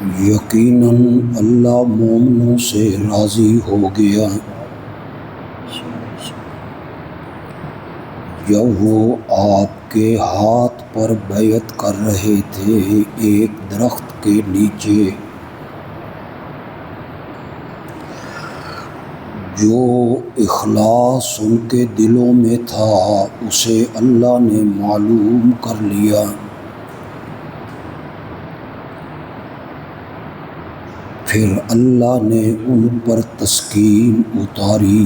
یقیناً اللہ مومنوں سے راضی ہو گیا جب وہ آپ کے ہاتھ پر بیعت کر رہے تھے ایک درخت کے نیچے جو اخلاص ان کے دلوں میں تھا اسے اللہ نے معلوم کر لیا۔ پھر اللہ نے ان پر تسکین اتاری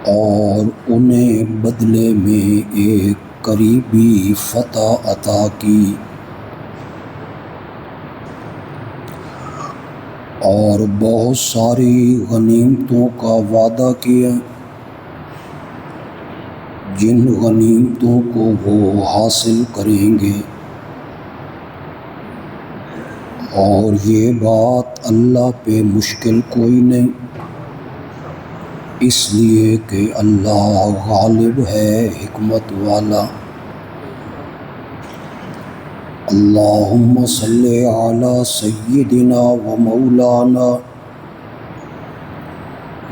اور انہیں بدلے میں ایک قریبی فتح عطا کی اور بہت ساری غنیمتوں کا وعدہ کیا جن غنیمتوں کو وہ حاصل کریں گے، اور یہ بات اللہ پہ مشکل کوئی نہیں، اس لیے کہ اللہ غالب ہے، حکمت والا۔ اللہم صلی علی سیدنا و مولانا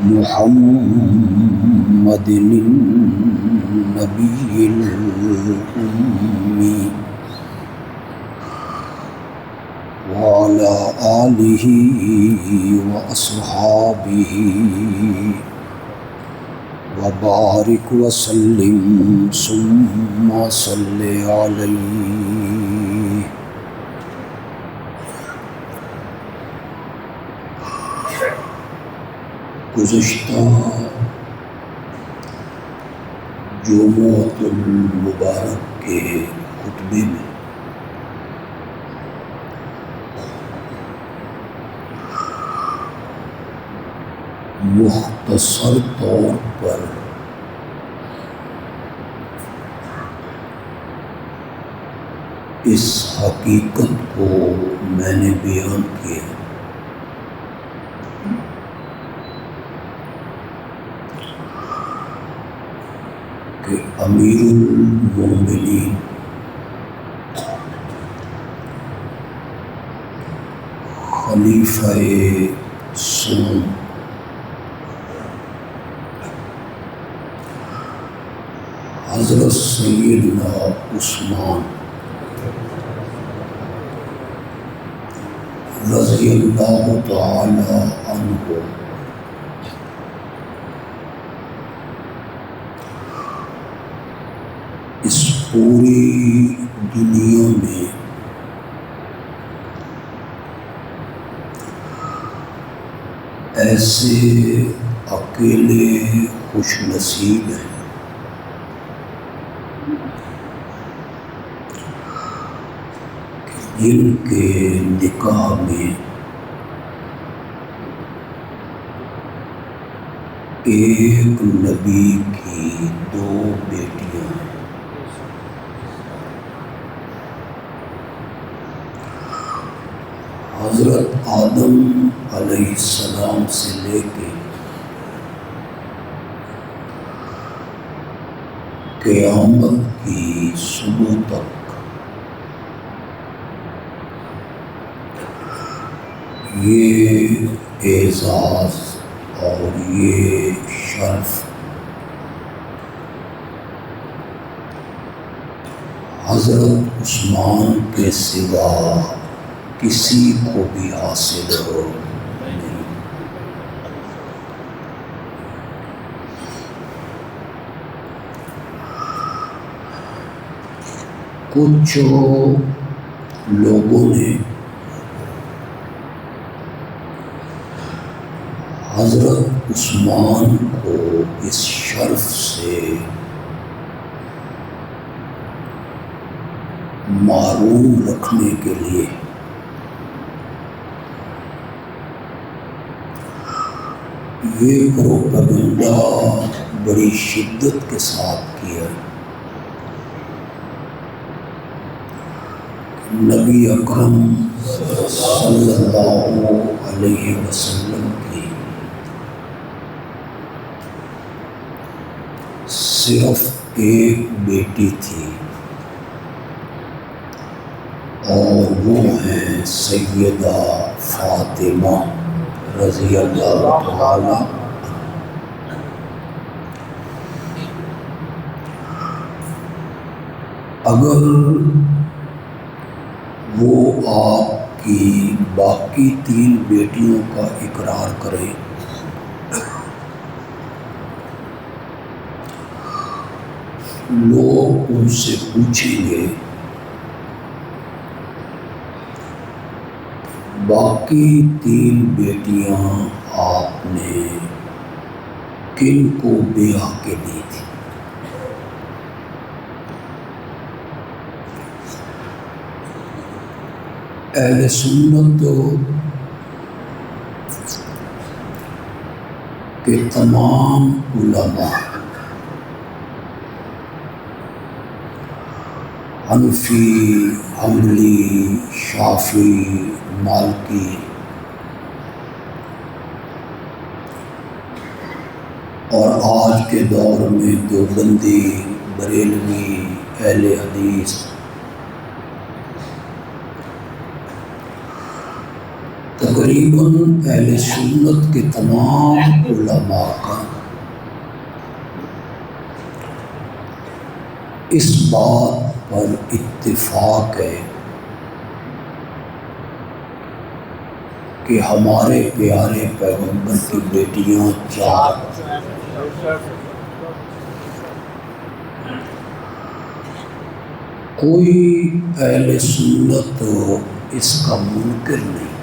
محمد النبی الأمی وعلی آلہ وأصحابہ وبارک وسلم ثم صلی علیہ۔ گزشتہ جمعۃ المبارک کے خطبے میں مختصر طور پر اس حقیقت کو میں نے بیان کیا کہ امیر المومنین خلیفہ ثانی حضرت سیدنا عثمان رضی اللہ تعالی عنہ اس پوری دنیا میں ایسے اکیلے خوش نصیب ہیں جن کے نکاح میں ایک نبی کی دو بیٹیاں ہیں۔ حضرت آدم علیہ السلام سے لے کے قیامت کی صبح تک یہ اعزاز اور یہ شرف حضرت عثمان کے سوا کسی کو بھی حاصل ہو نہیں۔ کچھ لوگوں نے حضرت عثمان کو اس شرف سے محروم رکھنے کے لیے یہ پروپیگنڈا بڑی شدت کے ساتھ کیا۔ نبی اکرم صلی اللہ علیہ وسلم کی صرف ایک بیٹی تھی اور وہ ہیں سیدہ فاطمہ رضی اللہ تعالی۔ اگر وہ آپ کی باقی 3 بیٹیوں کا اقرار کریں لوگ ان سے پوچھیں گے باقی 3 بیٹیاں آپ نے کن کو بیاہ کے دی تھی؟ اہل سنت کے تمام علماء حنفی، حنبلی، شافعی، مالکی اور آج کے دور میں دیوبندی، بریلوی، اہل حدیث تقریباً اہل سنت کے تمام علماء کا اس بات پر اتفاق ہے کہ ہمارے پیارے پیغمبر کی بیٹیاں 4 کوئی اہل سنت اس کا منکر نہیں۔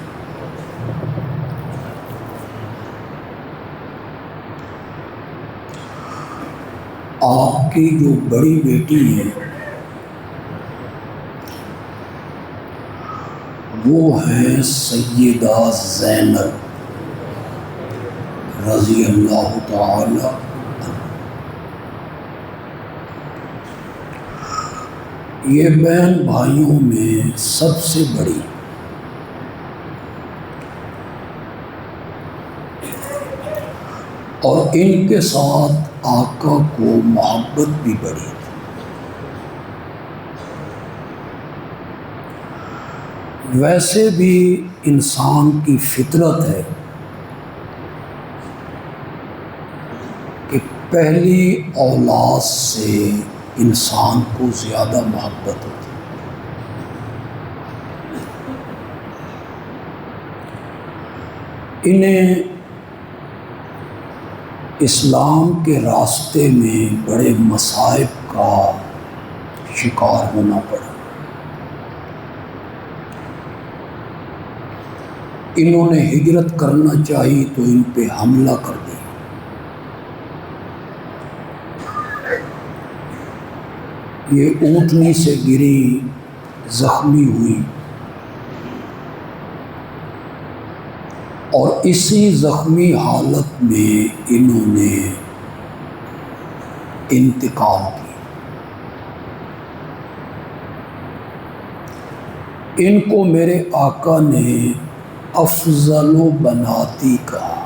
آپ کی جو بڑی بیٹی ہے وہ ہیں سیدہ زینب رضی اللہ تعالی۔ یہ بہن بھائیوں میں سب سے بڑی اور ان کے ساتھ آقا کو محبت بھی بڑی تھی۔ ویسے بھی انسان کی فطرت ہے کہ پہلی اولاد سے انسان کو زیادہ محبت ہوتی ہے۔ انہیں اسلام کے راستے میں بڑے مصائب کا شکار ہونا پڑا۔ انہوں نے ہجرت کرنا چاہی تو ان پہ حملہ کر دیا۔ یہ اونٹنی سے گری، زخمی ہوئی اور اسی زخمی حالت میں انہوں نے انتقال کیا۔ ان کو میرے آقا نے افضل و بناتی کہا۔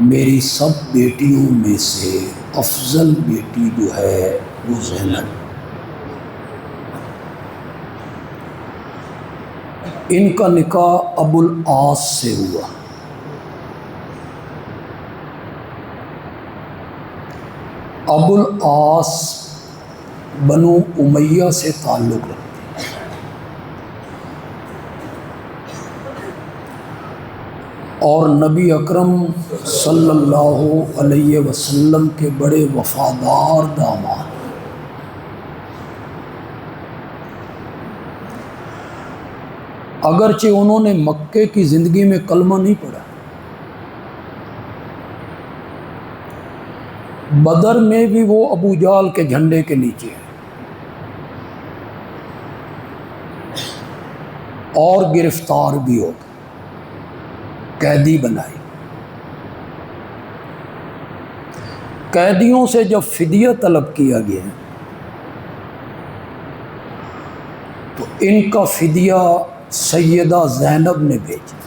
میری سب بیٹیوں میں سے افضل بیٹی جو ہے وہ زینب۔ ان کا نکاح ابو العاص سے ہوا۔ ابو العاص بنو امیہ سے تعلق رکھتے ہیں اور نبی اکرم صلی اللہ علیہ وسلم کے بڑے وفادار داماد۔ اگرچہ انہوں نے مکے کی زندگی میں کلمہ نہیں پڑھا، بدر میں بھی وہ ابو جہل کے جھنڈے کے نیچے ہیں اور گرفتار بھی ہو گئے، قیدی بنائی۔ قیدیوں سے جب فدیہ طلب کیا گیا تو ان کا فدیہ سیدہ زینب نے بھیجا۔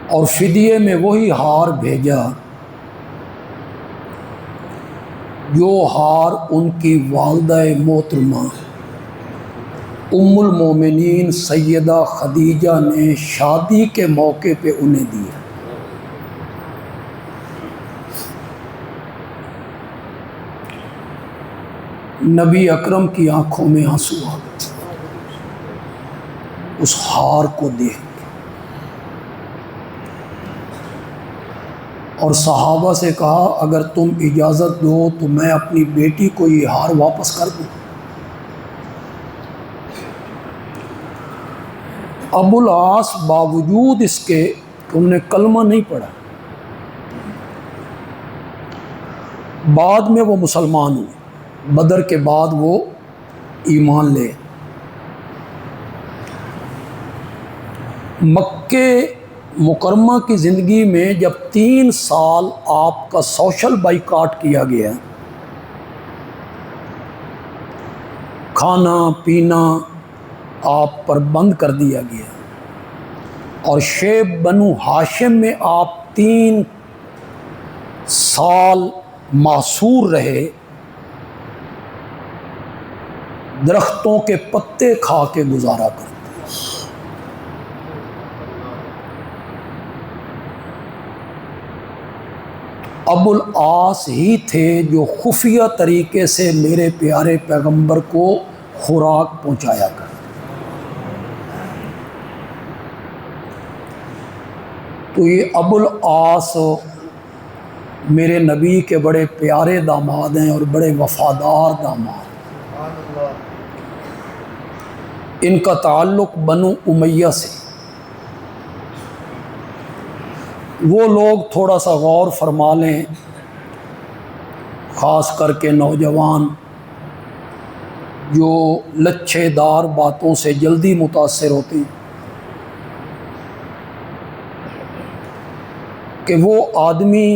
اور فدیے میں وہی ہار بھیجا جو ہار ان کی والدہ محترمہ ام المومنین سیدہ خدیجہ نے شادی کے موقع پہ انہیں دیا۔ نبی اکرم کی آنکھوں میں آنسو آ گئے اس ہار کو دیکھ کے، اور صحابہ سے کہا اگر تم اجازت دو تو میں اپنی بیٹی کو یہ ہار واپس کر دوں۔ ابو العاص باوجود اس کے کہ انہوں نے کلمہ نہیں پڑھا، بعد میں وہ مسلمان ہوئے، بدر کے بعد وہ ایمان لے۔ مکہ مکرمہ کی زندگی میں جب 3 سال آپ کا سوشل بائیکاٹ کیا گیا، کھانا پینا آپ پر بند کر دیا گیا، اور شیب بنو ہاشم میں آپ 3 سال محصور رہے، درختوں کے پتے کھا کے گزارا کرتے۔ ابو العاص ہی تھے جو خفیہ طریقے سے میرے پیارے پیغمبر کو خوراک پہنچایا کرتے۔ تو یہ ابو العاص میرے نبی کے بڑے پیارے داماد ہیں اور بڑے وفادار داماد۔ ان کا تعلق بنو امیہ سے۔ وہ لوگ تھوڑا سا غور فرما لیں، خاص کر کے نوجوان جو لچھے دار باتوں سے جلدی متاثر ہوتے ہیں، کہ وہ آدمی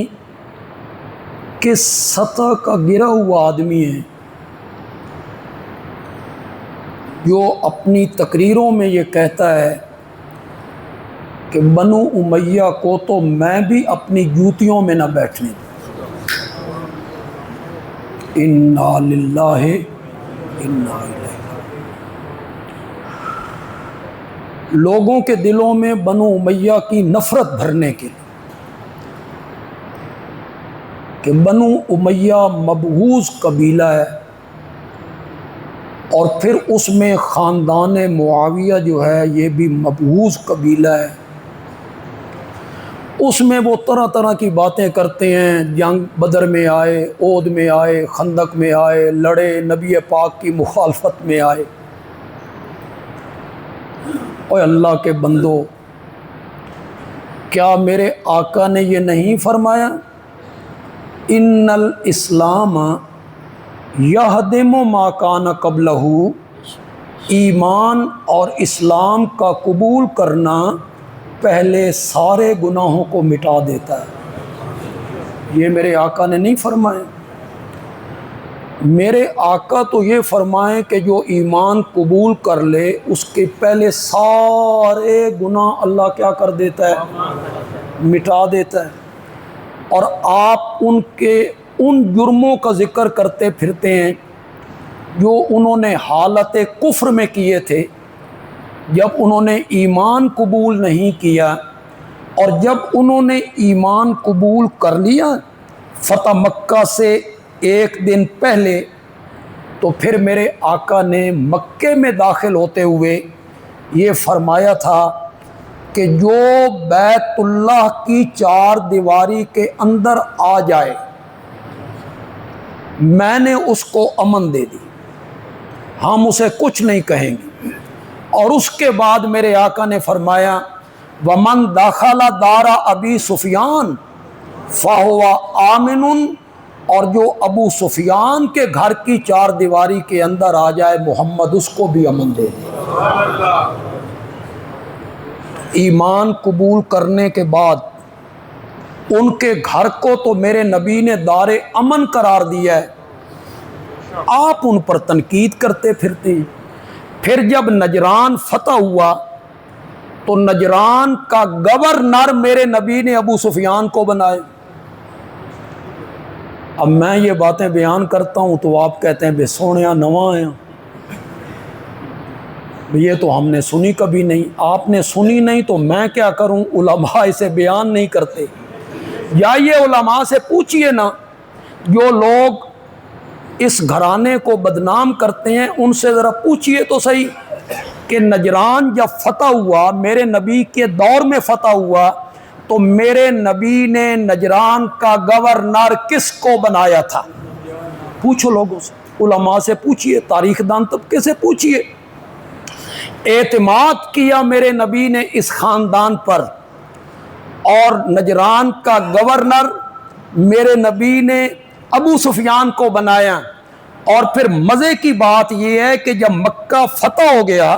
کس سطح کا گرا ہوا آدمی ہے جو اپنی تقریروں میں یہ کہتا ہے کہ بنو امیہ کو تو میں بھی اپنی جوتیوں میں نہ بیٹھنے دوں۔ انا للہ انا الیہ۔ لوگوں کے دلوں میں بنو امیہ کی نفرت بھرنے کے لیے کہ بنو امیہ مبغوض قبیلہ ہے، اور پھر اس میں خاندان معاویہ جو ہے یہ بھی مبغوض قبیلہ ہے۔ اس میں وہ طرح طرح کی باتیں کرتے ہیں، جنگ بدر میں آئے، احد میں آئے، خندق میں آئے، لڑے، نبی پاک کی مخالفت میں آئے۔ اے اللہ کے بندو، کیا میرے آقا نے یہ نہیں فرمایا ان الاسلام یہدم ما کان قبلہ؟ ایمان اور اسلام کا قبول کرنا پہلے سارے گناہوں کو مٹا دیتا ہے۔ یہ میرے آقا نے نہیں فرمایا۔ میرے آقا تو یہ فرمائیں کہ جو ایمان قبول کر لے اس کے پہلے سارے گناہ اللہ کیا کر دیتا ہے؟ مٹا دیتا ہے۔ اور آپ ان جرموں کا ذکر کرتے پھرتے ہیں جو انہوں نے حالت کفر میں کیے تھے، جب انہوں نے ایمان قبول نہیں کیا، اور جب انہوں نے ایمان قبول کر لیا فتح مکہ سے 1 دن پہلے، تو پھر میرے آقا نے مکے میں داخل ہوتے ہوئے یہ فرمایا تھا کہ جو بیت اللہ کی 4 دیواری کے اندر آ جائے میں نے اس کو امن دے دی، ہم اسے کچھ نہیں کہیں گے۔ اور اس کے بعد میرے آقا نے فرمایا وَمَن دَخَلَ دَارَ أَبِي سُفْيَانَ فَهُوَ آمِنٌ، اور جو ابو سفیان کے گھر کی 4 دیواری کے اندر آ جائے محمد اس کو بھی امن دے دے۔ ایمان قبول کرنے کے بعد ان کے گھر کو تو میرے نبی نے دار امن قرار دیا ہے، آپ ان پر تنقید کرتے پھرتے ہیں۔ پھر جب نجران فتح ہوا تو نجران کا گورنر میرے نبی نے ابو سفیان کو بنائے۔ اب میں یہ باتیں بیان کرتا ہوں تو آپ کہتے ہیں بے سونیا نواں آیا، یہ تو ہم نے سنی کبھی نہیں۔ آپ نے سنی نہیں تو میں کیا کروں، علماء اسے بیان نہیں کرتے۔ یا یہ علماء سے پوچھئے نا، جو لوگ اس گھرانے کو بدنام کرتے ہیں ان سے ذرا پوچھئے تو صحیح کہ نجران جب فتح ہوا، میرے نبی کے دور میں فتح ہوا، تو میرے نبی نے نجران کا گورنر کس کو بنایا تھا؟ پوچھو لوگوں سے، علماء سے پوچھئے، تاریخ دان طبقے سے پوچھئے۔ اعتماد کیا میرے نبی نے اس خاندان پر، اور نجران کا گورنر میرے نبی نے ابو سفیان کو بنایا۔ اور پھر مزے کی بات یہ ہے کہ جب مکہ فتح ہو گیا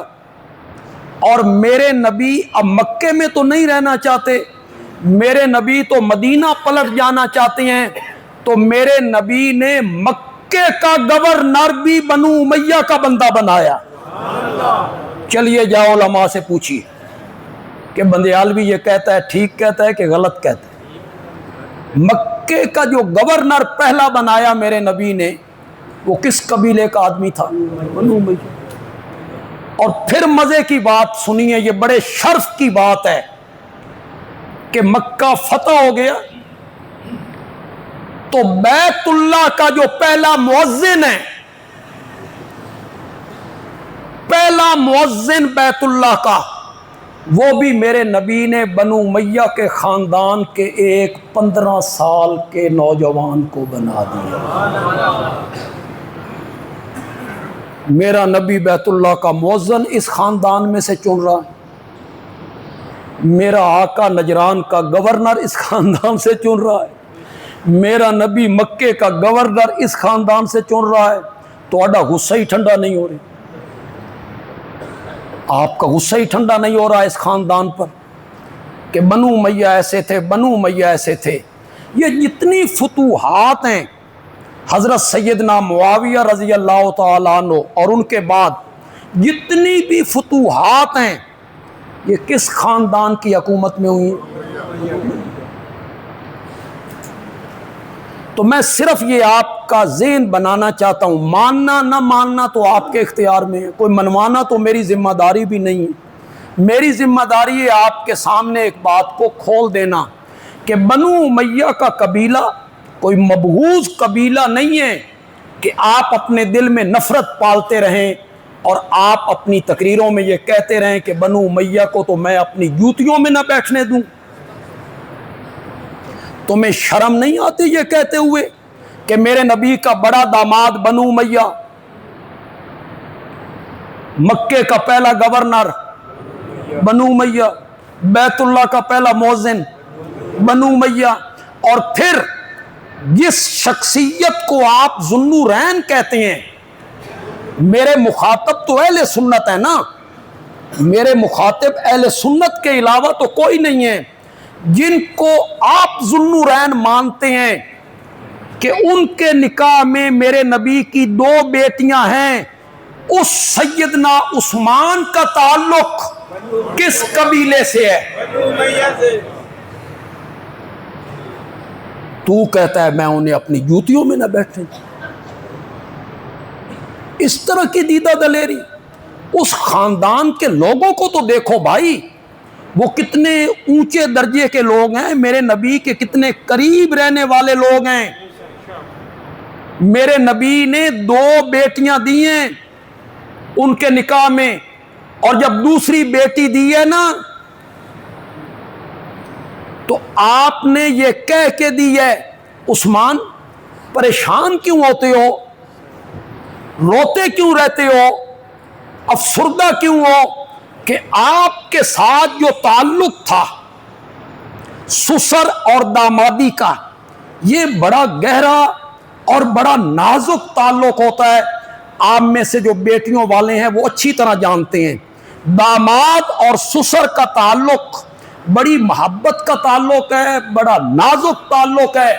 اور میرے نبی اب مکے میں تو نہیں رہنا چاہتے، میرے نبی تو مدینہ پلٹ جانا چاہتے ہیں، تو میرے نبی نے مکے کا گورنر بھی بنو امیہ کا بندہ بنایا۔ چلیے جاؤ علماء سے پوچھیے کہ بندیال بھی یہ کہتا ہے ٹھیک کہتا ہے کہ غلط کہتا ہے۔ مکے کا جو گورنر پہلا بنایا میرے نبی نے، وہ کس قبیلے کا آدمی تھا؟ بنو امیہ۔ اور پھر مزے کی بات سنیے، یہ بڑے شرف کی بات ہے کہ مکہ فتح ہو گیا تو بیت اللہ کا جو پہلا مؤذن ہے، پہلا مؤذن بیت اللہ کا، وہ بھی میرے نبی نے بنو امیہ کے خاندان کے ایک 15 سال کے نوجوان کو بنا دیا۔ میرا نبی بیت اللہ کا مؤذن اس خاندان میں سے چن رہا ہے، میرا آقا نجران کا گورنر اس خاندان سے چن رہا ہے، میرا نبی مکے کا گورنر اس خاندان سے چن رہا ہے، تو آڈا غصہ ہی ٹھنڈا نہیں ہو رہا، آپ کا غصہ ہی ٹھنڈا نہیں ہو رہا اس خاندان پر کہ بنو امیہ ایسے تھے، بنو امیہ ایسے تھے۔ یہ جتنی فتوحات ہیں حضرت سیدنا معاویہ رضی اللہ تعالیٰ عنہ اور ان کے بعد جتنی بھی فتوحات ہیں، یہ کس خاندان کی حکومت میں ہوئی؟ تو میں صرف یہ آپ کا ذہن بنانا چاہتا ہوں، ماننا نہ ماننا تو آپ کے اختیار میں ہے، کوئی منوانا تو میری ذمہ داری بھی نہیں ہے۔ میری ذمہ داری ہے آپ کے سامنے ایک بات کو کھول دینا کہ بنو امیہ کا قبیلہ کوئی مبغوض قبیلہ نہیں ہے کہ آپ اپنے دل میں نفرت پالتے رہیں اور آپ اپنی تقریروں میں یہ کہتے رہیں کہ بنو امیہ کو تو میں اپنی جوتیوں میں نہ بیٹھنے دوں۔ تمہیں شرم نہیں آتی یہ کہتے ہوئے کہ میرے نبی کا بڑا داماد بنو امیہ، مکے کا پہلا گورنر بنو امیہ، بیت اللہ کا پہلا مؤذن بنو امیہ، اور پھر جس شخصیت کو آپ ذو النورین کہتے ہیں، میرے مخاطب تو اہل سنت ہے نا، میرے مخاطب اہل سنت کے علاوہ تو کوئی نہیں ہے، جن کو آپ ذو النورین مانتے ہیں کہ ان کے نکاح میں میرے نبی کی 2 بیٹیاں ہیں، اس سیدنا عثمان کا تعلق کس قبیلے سے ہے؟ تو کہتا ہے میں انہیں اپنی جوتیوں میں نہ بیٹھنے دوں۔ اس طرح کی دیدہ دلیری، اس خاندان کے لوگوں کو تو دیکھو بھائی، وہ کتنے اونچے درجے کے لوگ ہیں، میرے نبی کے کتنے قریب رہنے والے لوگ ہیں۔ میرے نبی نے 2 بیٹیاں دی ہیں ان کے نکاح میں، اور جب دوسری بیٹی دی ہے نا تو آپ نے یہ کہہ کے دی ہے، عثمان پریشان کیوں ہوتے ہو، روتے کیوں رہتے ہو، افسردہ کیوں ہو، کہ آپ کے ساتھ جو تعلق تھا سسر اور دامادی کا، یہ بڑا گہرا اور بڑا نازک تعلق ہوتا ہے۔ آپ میں سے جو بیٹیوں والے ہیں وہ اچھی طرح جانتے ہیں، داماد اور سسر کا تعلق بڑی محبت کا تعلق ہے، بڑا نازک تعلق ہے۔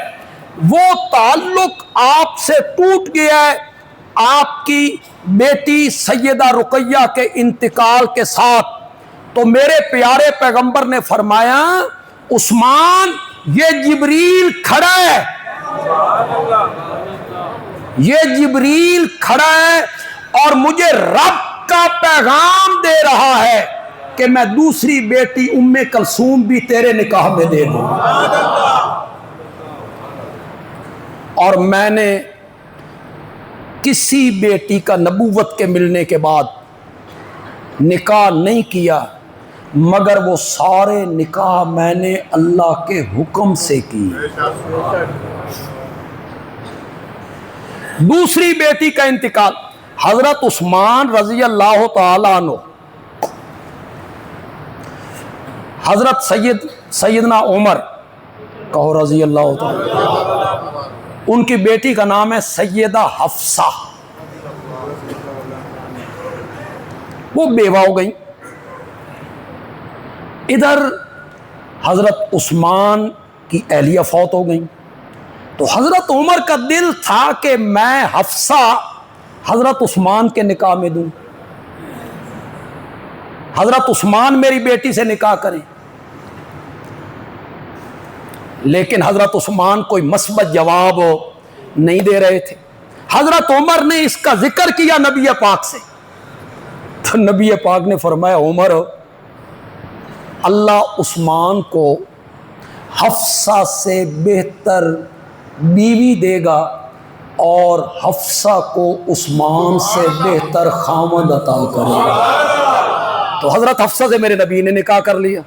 وہ تعلق آپ سے ٹوٹ گیا ہے آپ کی بیٹی سیدہ رقیہ کے انتقال کے ساتھ، تو میرے پیارے پیغمبر نے فرمایا عثمان یہ جبریل کھڑا ہے یہ جبریل کھڑا ہے اور مجھے رب کا پیغام دے رہا ہے کہ میں دوسری بیٹی ام کلثوم بھی تیرے نکاح میں دے دوں، اور میں نے کسی بیٹی کا نبوت کے ملنے کے بعد نکاح نہیں کیا مگر وہ سارے نکاح میں نے اللہ کے حکم سے کی۔ دوسری بیٹی کا انتقال، حضرت عثمان رضی اللہ تعالیٰ عنہ، حضرت سیدنا عمر کہو رضی اللہ تعالیٰ، ان کی بیٹی کا نام ہے سیدہ حفصہ، وہ بیوہ ہو گئی۔ ادھر حضرت عثمان کی اہلیہ فوت ہو گئی، تو حضرت عمر کا دل تھا کہ میں حفصہ حضرت عثمان کے نکاح میں دوں، حضرت عثمان میری بیٹی سے نکاح کریں، لیکن حضرت عثمان کوئی مثبت جواب نہیں دے رہے تھے۔ حضرت عمر نے اس کا ذکر کیا نبی پاک سے، تو نبی پاک نے فرمایا عمر، اللہ عثمان کو حفصہ سے بہتر بیوی دے گا اور حفصہ کو عثمان سے بہتر خامد عطا کرے گا۔ تو حضرت حفصہ سے میرے نبی نے نکاح کر لیا،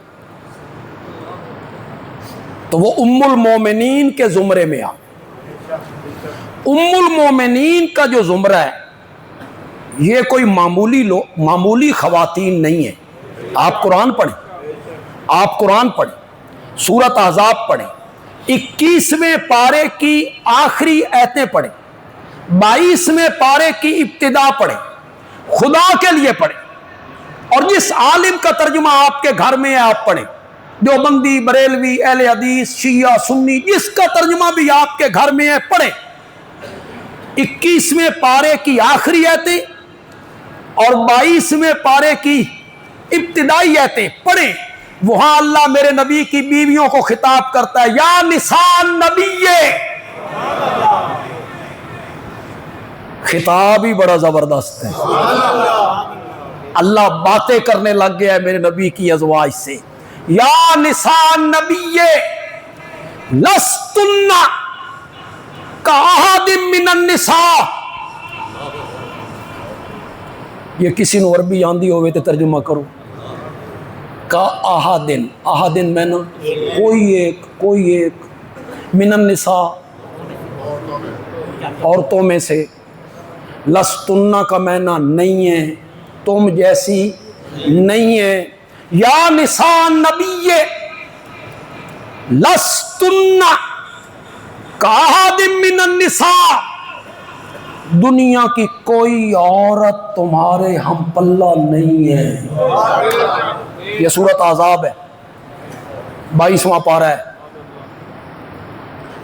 تو وہ ام المومنین کے زمرے میں آ۔ ام المومنین کا جو زمرہ ہے یہ کوئی معمولی خواتین نہیں ہے۔ آپ قرآن پڑھیں، آپ قرآن پڑھیں، سورۃ احزاب پڑھیں، 21ویں پارے کی آخری آیتیں پڑھیں، 22ویں پارے کی ابتدا پڑھیں، خدا کے لیے پڑھیں، اور جس عالم کا ترجمہ آپ کے گھر میں ہے آپ پڑھیں، دیوبندی، بریلوی، اہل حدیث، شیعہ، سنی، جس کا ترجمہ بھی آپ کے گھر میں ہے پڑھیں۔ 21ویں پارے کی آخری آیتیں اور 22ویں پارے کی ابتدائی آیتیں پڑھیں، وہاں اللہ میرے نبی کی بیویوں کو خطاب کرتا ہے، یا نساء نبی، خطاب ہی بڑا زبردست ہے۔ اللہ باتیں کرنے لگ گیا ہے میرے نبی کی ازواج سے، یا نساء نبی لستن کاحد من النساء۔ یہ کسی نے عربی آندھی ہوئے تو ترجمہ کرو، کا احدن، احدن میں نا کوئی ایک، من النساء عورتوں میں سے، لستن کا معنی نہیں ہے، تم جیسی نہیں ہے، یا نساء نبی لستن کاحد من النساء، دنیا کی کوئی عورت تمہارے ہم پلہ نہیں ہے۔ یہ سورۃ احزاب ہے، 22واں پارہ ہے،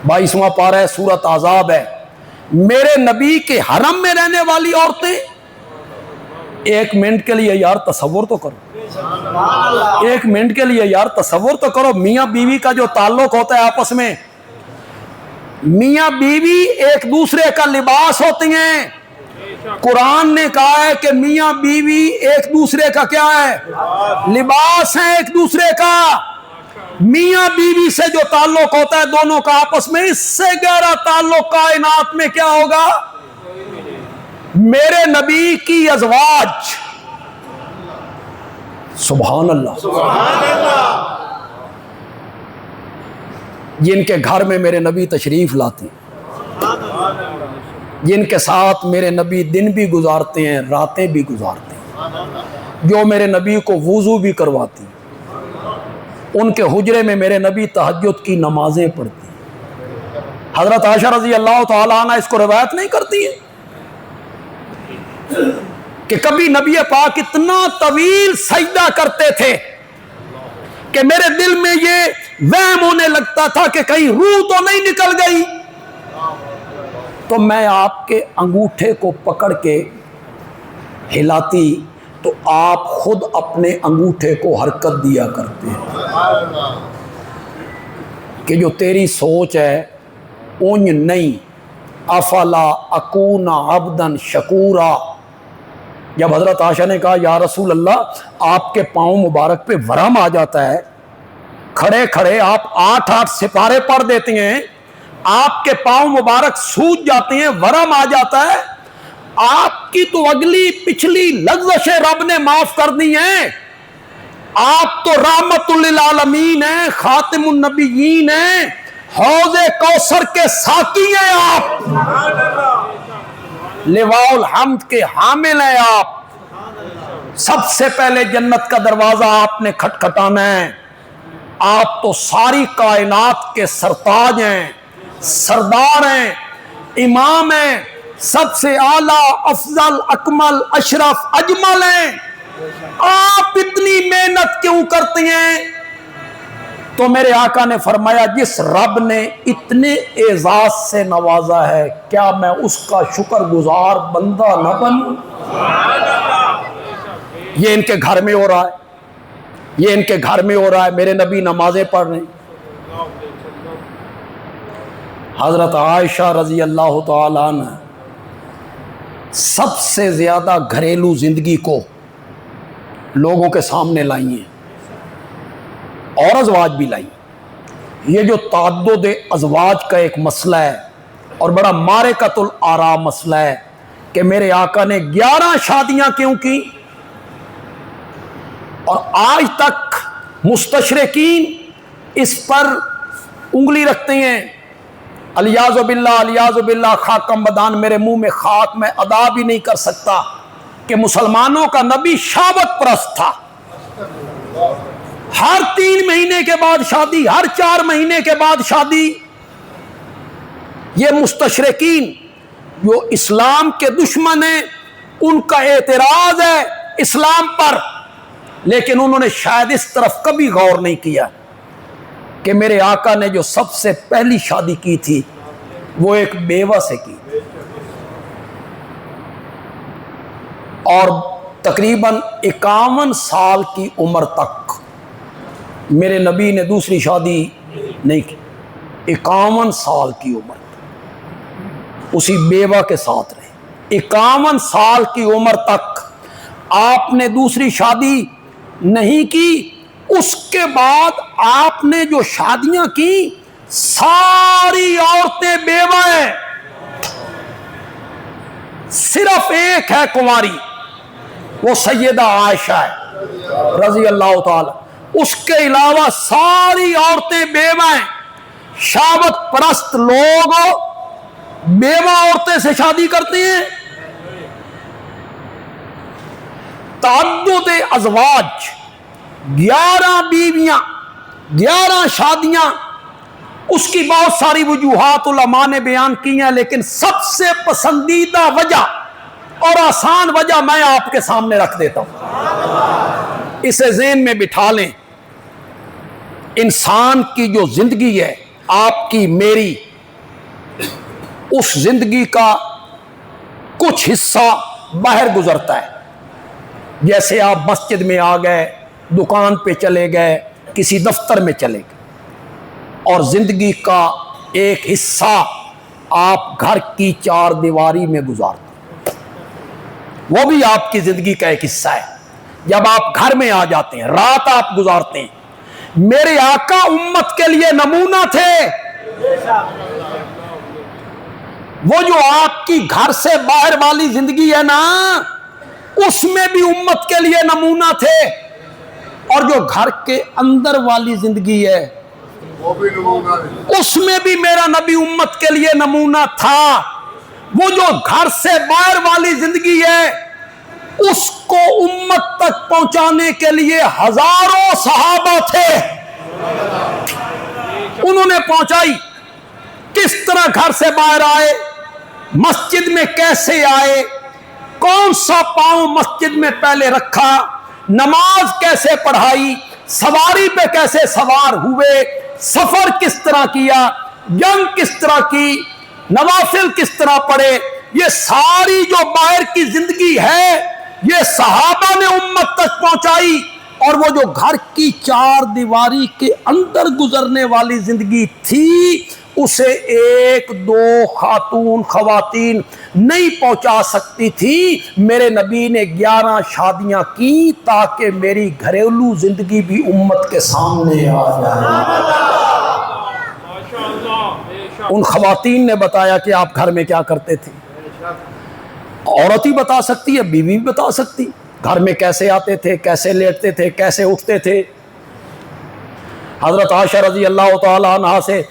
22واں پارہ ہے، سورۃ احزاب ہے۔ میرے نبی کے حرم میں رہنے والی عورتیں، ایک منٹ کے لیے یار تصور تو کرو، ایک منٹ کے لیے یار تصور تو کرو، میاں بیوی کا جو تعلق ہوتا ہے آپس میں، میاں بیوی ایک دوسرے کا لباس ہوتی ہیں۔ قرآن نے کہا ہے کہ میاں بیوی ایک دوسرے کا کیا ہے؟ لباس ہے ایک دوسرے کا۔ میاں بیوی سے جو تعلق ہوتا ہے دونوں کا آپس میں، اس سے گہرا تعلق کائنات میں کیا ہوگا؟ میرے نبی کی ازواج، سبحان اللہ، جن کے گھر میں میرے نبی تشریف لاتے ہیں، جن کے ساتھ میرے نبی دن بھی گزارتے ہیں، راتیں بھی گزارتے ہیں، جو میرے نبی کو وضو بھی کرواتی ہیں، ان کے حجرے میں میرے نبی تہجد کی نمازیں پڑھتی ہیں۔ حضرت عائشہ رضی اللہ تعالیٰ عنہ اس کو روایت نہیں کرتی ہے کہ کبھی نبی پاک اتنا طویل سجدہ کرتے تھے کہ میرے دل میں یہ وہم ہونے لگتا تھا کہ کہیں روح تو نہیں نکل گئی، تو میں آپ کے انگوٹھے کو پکڑ کے ہلاتی تو آپ خود اپنے انگوٹھے کو حرکت دیا کرتے ہیں کہ جو تیری سوچ ہے اونج نہیں، افلا اکونا عبدن شکورا۔ جب حضرت عائشہ نے کہا یا رسول اللہ آپ کے پاؤں مبارک پہ ورم آ جاتا ہے، کھڑے کھڑے آپ 8 سپارے پڑھ دیتے ہیں، آپ کے پاؤں مبارک سوج جاتے ہیں، ورم آ جاتا ہے، آپ کی تو اگلی پچھلی لغزشیں رب نے معاف کر دی ہیں، آپ تو رحمت للعالمین ہیں، خاتم النبیین ہیں، حوض کوثر کے ساقی ہیں آپ، لواء الحمد کے حامل ہیں آپ، سب سے پہلے جنت کا دروازہ آپ نے کھٹکھٹانا ہے، آپ تو ساری کائنات کے سرتاج ہیں، سردار ہیں، امام ہیں، سب سے اعلیٰ افضل اکمل اشرف اجمل ہیں، آپ اتنی محنت کیوں کرتے ہیں؟ تو میرے آقا نے فرمایا جس رب نے اتنے اعزاز سے نوازا ہے کیا میں اس کا شکر گزار بندہ نہ بنوں؟ یہ ان کے گھر میں ہو رہا ہے، یہ ان کے گھر میں ہو رہا ہے، میرے نبی نمازیں پڑھ رہے ہیں۔ حضرت عائشہ رضی اللہ تعالیٰ عنہ سب سے زیادہ گھریلو زندگی کو لوگوں کے سامنے لائی ہیں، اور ازواج بھی لائی۔ یہ جو تعدد ازواج کا ایک مسئلہ ہے اور بڑا مارکۃ الآراء مسئلہ ہے کہ میرے آقا نے 11 شادیاں کیوں کی، اور آج تک مستشرقین اس پر انگلی رکھتے ہیں، الیاذ باللہ الیاذ باللہ، خاکم بدان میرے منہ میں خاک میں ادا بھی نہیں کر سکتا کہ مسلمانوں کا نبی شہوت پرست تھا، ہر 3 مہینے کے بعد شادی، ہر 4 مہینے کے بعد شادی۔ یہ مستشرقین جو اسلام کے دشمن ہیں ان کا اعتراض ہے اسلام پر، لیکن انہوں نے شاید اس طرف کبھی غور نہیں کیا کہ میرے آقا نے جو سب سے پہلی شادی کی تھی وہ ایک بیوہ سے کی، اور تقریباً 51 سال کی عمر تک میرے نبی نے دوسری شادی نہیں کی، 51 سال کی عمر تک اسی بیوہ کے ساتھ رہے، 51 سال کی عمر تک آپ نے دوسری شادی نہیں کی۔ اس کے بعد آپ نے جو شادیاں کی ساری عورتیں بیوہ ہیں، صرف ایک ہے کنواری، وہ سیدہ عائشہ ہے رضی اللہ تعالی، اس کے علاوہ ساری عورتیں بیوہ ہیں۔ شہوت پرست لوگ بیوہ عورتیں سے شادی کرتے ہیں۔ تعدد ازواج، 11 بیویاں، 11 شادیاں، اس کی بہت ساری وجوہات علماء نے بیان کی ہیں، لیکن سب سے پسندیدہ وجہ اور آسان وجہ میں آپ کے سامنے رکھ دیتا ہوں، اسے ذہن میں بٹھا لیں۔ انسان کی جو زندگی ہے، آپ کی میری، اس زندگی کا کچھ حصہ باہر گزرتا ہے، جیسے آپ مسجد میں آ گئے، دکان پہ چلے گئے، کسی دفتر میں چلے گئے، اور زندگی کا ایک حصہ آپ گھر کی 4 دیواری میں گزارتے ہیں، وہ بھی آپ کی زندگی کا ایک حصہ ہے۔ جب آپ گھر میں آ جاتے ہیں، رات آپ گزارتے ہیں، میرے آقا امت کے لیے نمونہ تھے، وہ جو آپ کی گھر سے باہر والی زندگی ہے نا، اس میں بھی امت کے لیے نمونہ تھے، اور جو گھر کے اندر والی زندگی ہے اس میں بھی میرا نبی امت کے لیے نمونہ تھا۔ وہ جو گھر سے باہر والی زندگی ہے اس کو امت تک پہنچانے کے لیے ہزاروں صحابہ تھے، انہوں نے پہنچائی۔ کس طرح گھر سے باہر آئے، مسجد میں کیسے آئے، کون سا پاؤں مسجد میں پہلے رکھا، نماز کیسے پڑھائی، سواری پہ کیسے سوار ہوئے، سفر کس طرح کیا، جنگ کس طرح کی، نوافل کس طرح پڑھے، یہ ساری جو باہر کی زندگی ہے یہ صحابہ نے امت تک پہنچائی، اور وہ جو گھر کی 4 دیواری کے اندر گزرنے والی زندگی تھی اسے ایک دو خواتین نہیں پہنچا سکتی تھی، میرے نبی نے 11 شادیاں کی تاکہ میری گھریلو زندگی بھی امت کے سامنے آ جائے۔ ان خواتین نے بتایا کہ آپ گھر میں کیا کرتے تھے۔ عورت ہی بتا سکتی ہے، بیوی بھی بتا سکتی، گھر میں کیسے آتے تھے، کیسے لیٹتے تھے، کیسے اٹھتے تھے۔ حضرت عائشہ رضی اللہ تعالیٰ عنہا سے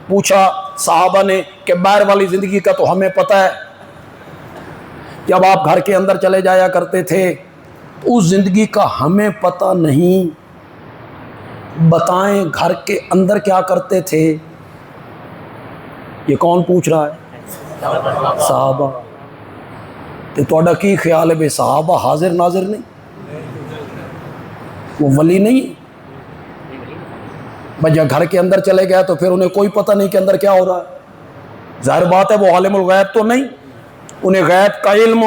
پوچھا صحابہ نے کہ باہر والی زندگی کا تو ہمیں پتہ ہے، جب آپ گھر کے اندر چلے جایا کرتے تھے اس زندگی کا ہمیں پتہ نہیں، بتائیں گھر کے اندر کیا کرتے تھے؟ یہ کون پوچھ رہا ہے؟ صحابہ۔ تو تھوڑا کی خیال ہے بے صحابہ حاضر ناظر نہیں، وہ ولی نہیں؟ بھیا گھر کے اندر چلے گئے تو پھر انہیں کوئی پتہ نہیں کہ اندر کیا ہو رہا ہے۔ ظاہر بات ہے وہ عالم الغیب تو نہیں، انہیں غیب کا علم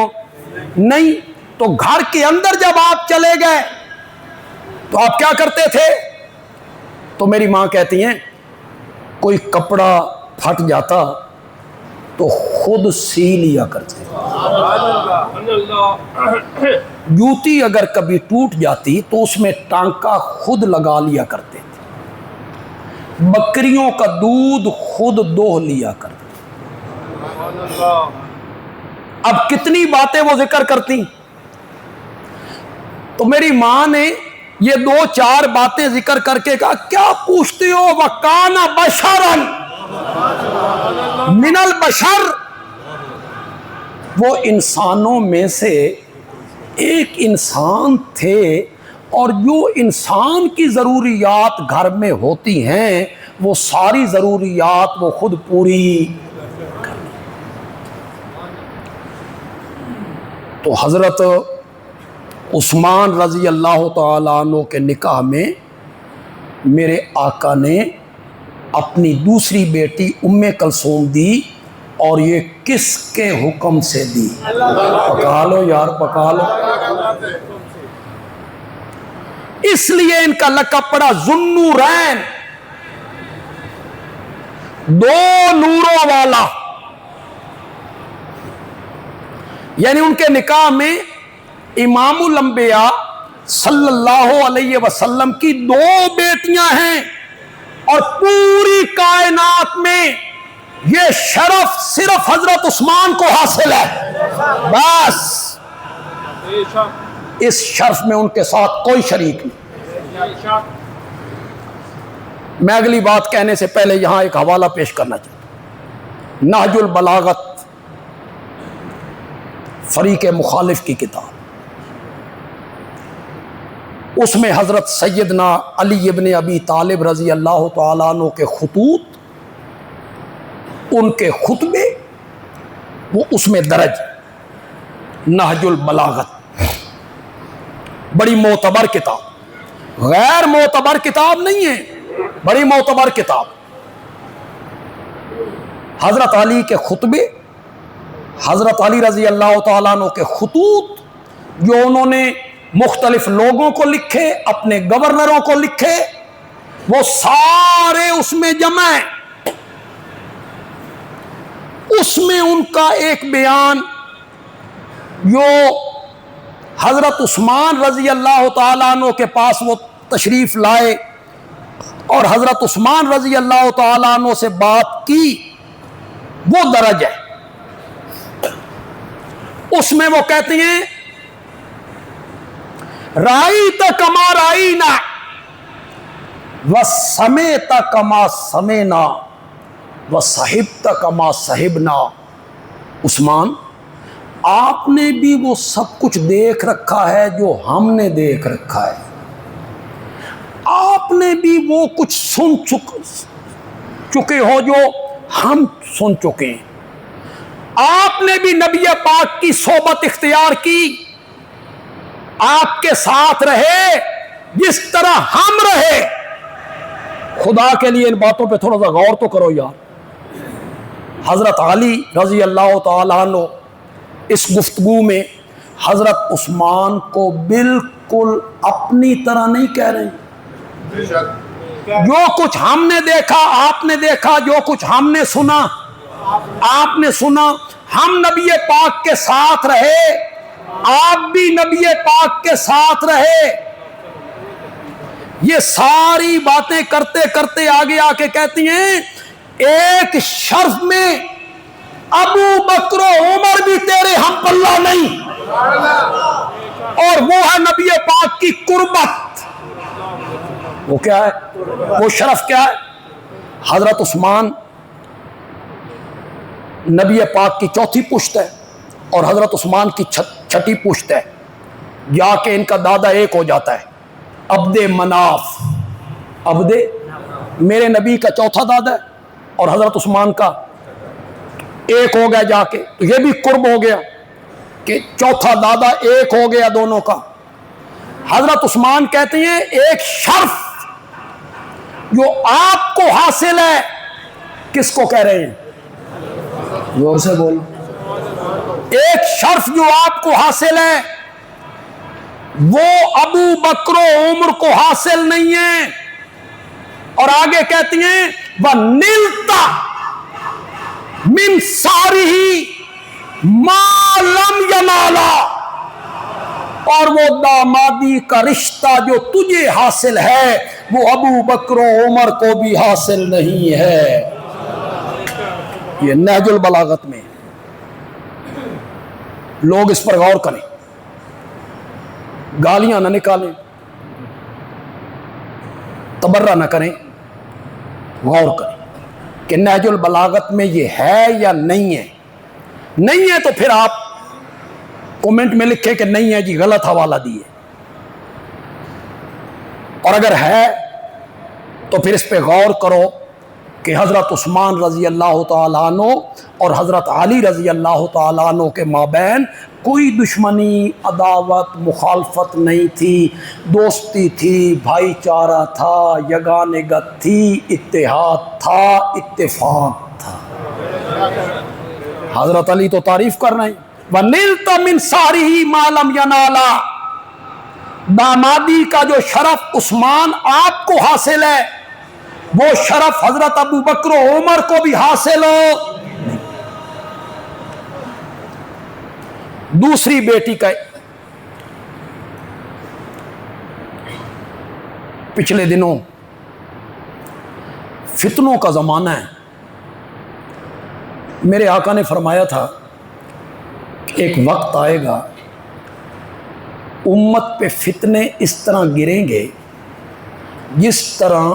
نہیں۔ تو گھر کے اندر جب آپ چلے گئے تو آپ کیا کرتے تھے؟ تو میری ماں کہتی ہیں کوئی کپڑا پھٹ جاتا تو خود سی لیا کرتے، جوتی اگر کبھی ٹوٹ جاتی تو اس میں ٹانکا خود لگا لیا کرتے تھے، بکریوں کا دودھ خود دوہ لیا کرتے۔ اب کتنی باتیں وہ ذکر کرتی، تو میری ماں نے یہ 2-4 باتیں ذکر کر کے کہا کیا پوچھتے ہو؟ وَكَانَ بَشَرًا من البشر، وہ انسانوں میں سے ایک انسان تھے، اور جو انسان کی ضروریات گھر میں ہوتی ہیں وہ ساری ضروریات وہ خود پوری کریں۔ تو حضرت عثمان رضی اللہ تعالیٰ عنہ کے نکاح میں میرے آقا نے اپنی دوسری بیٹی ام کلثوم دی، اور یہ کس کے حکم سے دی؟ پکا لو یار، پکا لو۔ اس لیے ان کا لقب پڑا ذوالنورین، 2 نوروں والا۔ یعنی ان کے نکاح میں امام الانبیاء صلی اللہ علیہ وسلم کی 2 بیٹیاں ہیں، اور پوری کائنات میں یہ شرف صرف حضرت عثمان کو حاصل ہے، بس اس شرف میں ان کے ساتھ کوئی شریک نہیں۔ میں اگلی بات کہنے سے پہلے یہاں ایک حوالہ پیش کرنا چاہتا ہوں، نہج البلاغت، فریق مخالف کی کتاب، اس میں حضرت سیدنا علی ابن ابی طالب رضی اللہ تعالیٰ عنہ کے خطوط، ان کے خطبے، وہ اس میں درج، نہج البلاغت، بڑی معتبر کتاب، غیر معتبر کتاب نہیں ہے، بڑی معتبر کتاب۔ حضرت علی کے خطبے، حضرت علی رضی اللہ تعالیٰ عنہ کے خطوط جو انہوں نے مختلف لوگوں کو لکھے، اپنے گورنروں کو لکھے، وہ سارے اس میں جمع ہیں۔ اس میں ان کا ایک بیان جو حضرت عثمان رضی اللہ تعالیٰ عنہ کے پاس وہ تشریف لائے اور حضرت عثمان رضی اللہ تعالیٰ عنہ سے بات کی، وہ درج ہے۔ اس میں وہ کہتے ہیں رائیت کما رائینا وسمیت کما سمینا وصحبت کما صحبنا۔ عثمان، آپ نے بھی وہ سب کچھ دیکھ رکھا ہے جو ہم نے دیکھ رکھا ہے، آپ نے بھی وہ کچھ سن چکے ہو جو ہم سن چکے ہیں، آپ نے بھی نبی پاک کی صحبت اختیار کی، آپ کے ساتھ رہے جس طرح ہم رہے۔ خدا کے لیے ان باتوں پہ تھوڑا سا غور تو کرو یار۔ حضرت علی رضی اللہ تعالیٰ عنہ اس گفتگو میں حضرت عثمان کو بالکل اپنی طرح نہیں کہہ رہے ہیں، جو کچھ ہم نے دیکھا آپ نے دیکھا، جو کچھ ہم نے سنا آپ نے سنا، ہم نبی پاک کے ساتھ رہے، آپ بھی نبی پاک کے ساتھ رہے۔ یہ ساری باتیں کرتے کرتے آگے آ کے کہتی ہیں ایک شرف میں ابو بکر و عمر بھی تیرے ہم پلہ نہیں، اور وہ ہے نبی پاک کی قربت۔ وہ کیا ہے؟ وہ شرف کیا ہے؟ حضرت عثمان نبی پاک کی چوتھی پشت ہے اور حضرت عثمان کی چھٹی پشت ہے، جا کے ان کا دادا ایک ہو جاتا ہے، عبد مناف۔ عبد میرے نبی کا چوتھا دادا ہے اور حضرت عثمان کا ایک ہو گیا جا کے، تو یہ بھی قرب ہو گیا کہ چوتھا دادا ایک ہو گیا دونوں کا۔ حضرت عثمان کہتے ہیں ایک شرف جو آپ کو حاصل ہے، کس کو کہہ رہے ہیں؟ زور سے بولو۔ ایک شرف جو آپ کو حاصل ہے وہ ابو بکر و عمر کو حاصل نہیں ہے، اور آگے کہتی ہیں وَنِلْتَ مِنْ سَارِهِ مَا لَمْ يَنَالَ، اور وہ دامادی کا رشتہ جو تجھے حاصل ہے وہ ابو بکر و عمر کو بھی حاصل نہیں ہے۔ یہ نہج البلاغت میں، لوگ اس پر غور کریں، گالیاں نہ نکالیں، تبرہ نہ کریں، غور کریں کہ نہج البلاغت میں یہ ہے یا نہیں ہے۔ نہیں ہے تو پھر آپ کومنٹ میں لکھیں کہ نہیں ہے جی، غلط حوالہ دیے، اور اگر ہے تو پھر اس پہ غور کرو کہ حضرت عثمان رضی اللہ تعالیٰ عنہ اور حضرت علی رضی اللہ تعالیٰ عنہ کے مابین کوئی دشمنی، عداوت، مخالفت نہیں تھی، دوستی تھی، بھائی چارہ تھا، یگانگت تھی، اتحاد تھا، اتفاق تھا۔ حضرت علی تو تعریف کر رہے ہیں وَنِلْتَ مِنْ سَارِهِ مَا لَمْ يَنَالَ، دامادی کا جو شرف عثمان آپ کو حاصل ہے وہ شرف حضرت ابو بکر و عمر کو بھی حاصل ہو۔ دوسری بیٹی کا، پچھلے دنوں فتنوں کا زمانہ ہے، میرے آقا نے فرمایا تھا کہ ایک وقت آئے گا امت پہ فتنے اس طرح گریں گے جس طرح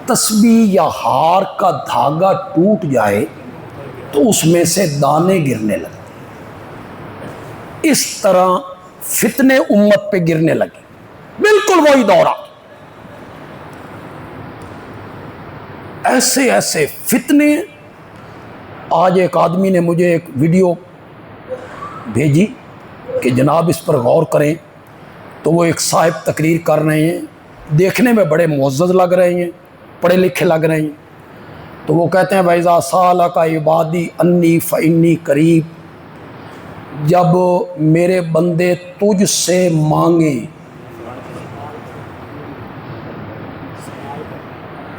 تسبیح یا ہار کا دھاگا ٹوٹ جائے تو اس میں سے دانے گرنے لگے، اس طرح فتنے امت پہ گرنے لگے، بالکل وہی دورہ۔ ایسے ایسے فتنے، آج ایک آدمی نے مجھے ایک ویڈیو بھیجی کہ جناب اس پر غور کریں، تو وہ ایک صاحب تقریر کر رہے ہیں، دیکھنے میں بڑے معزز لگ رہے ہیں، پڑھے لکھے لگ رہے ہیں، تو وہ کہتے ہیں وَإِذَا سَأَلَكَ عِبَادِي أَنِّي فَإِنِّي قَرِيب، جب میرے بندے تجھ سے مانگیں،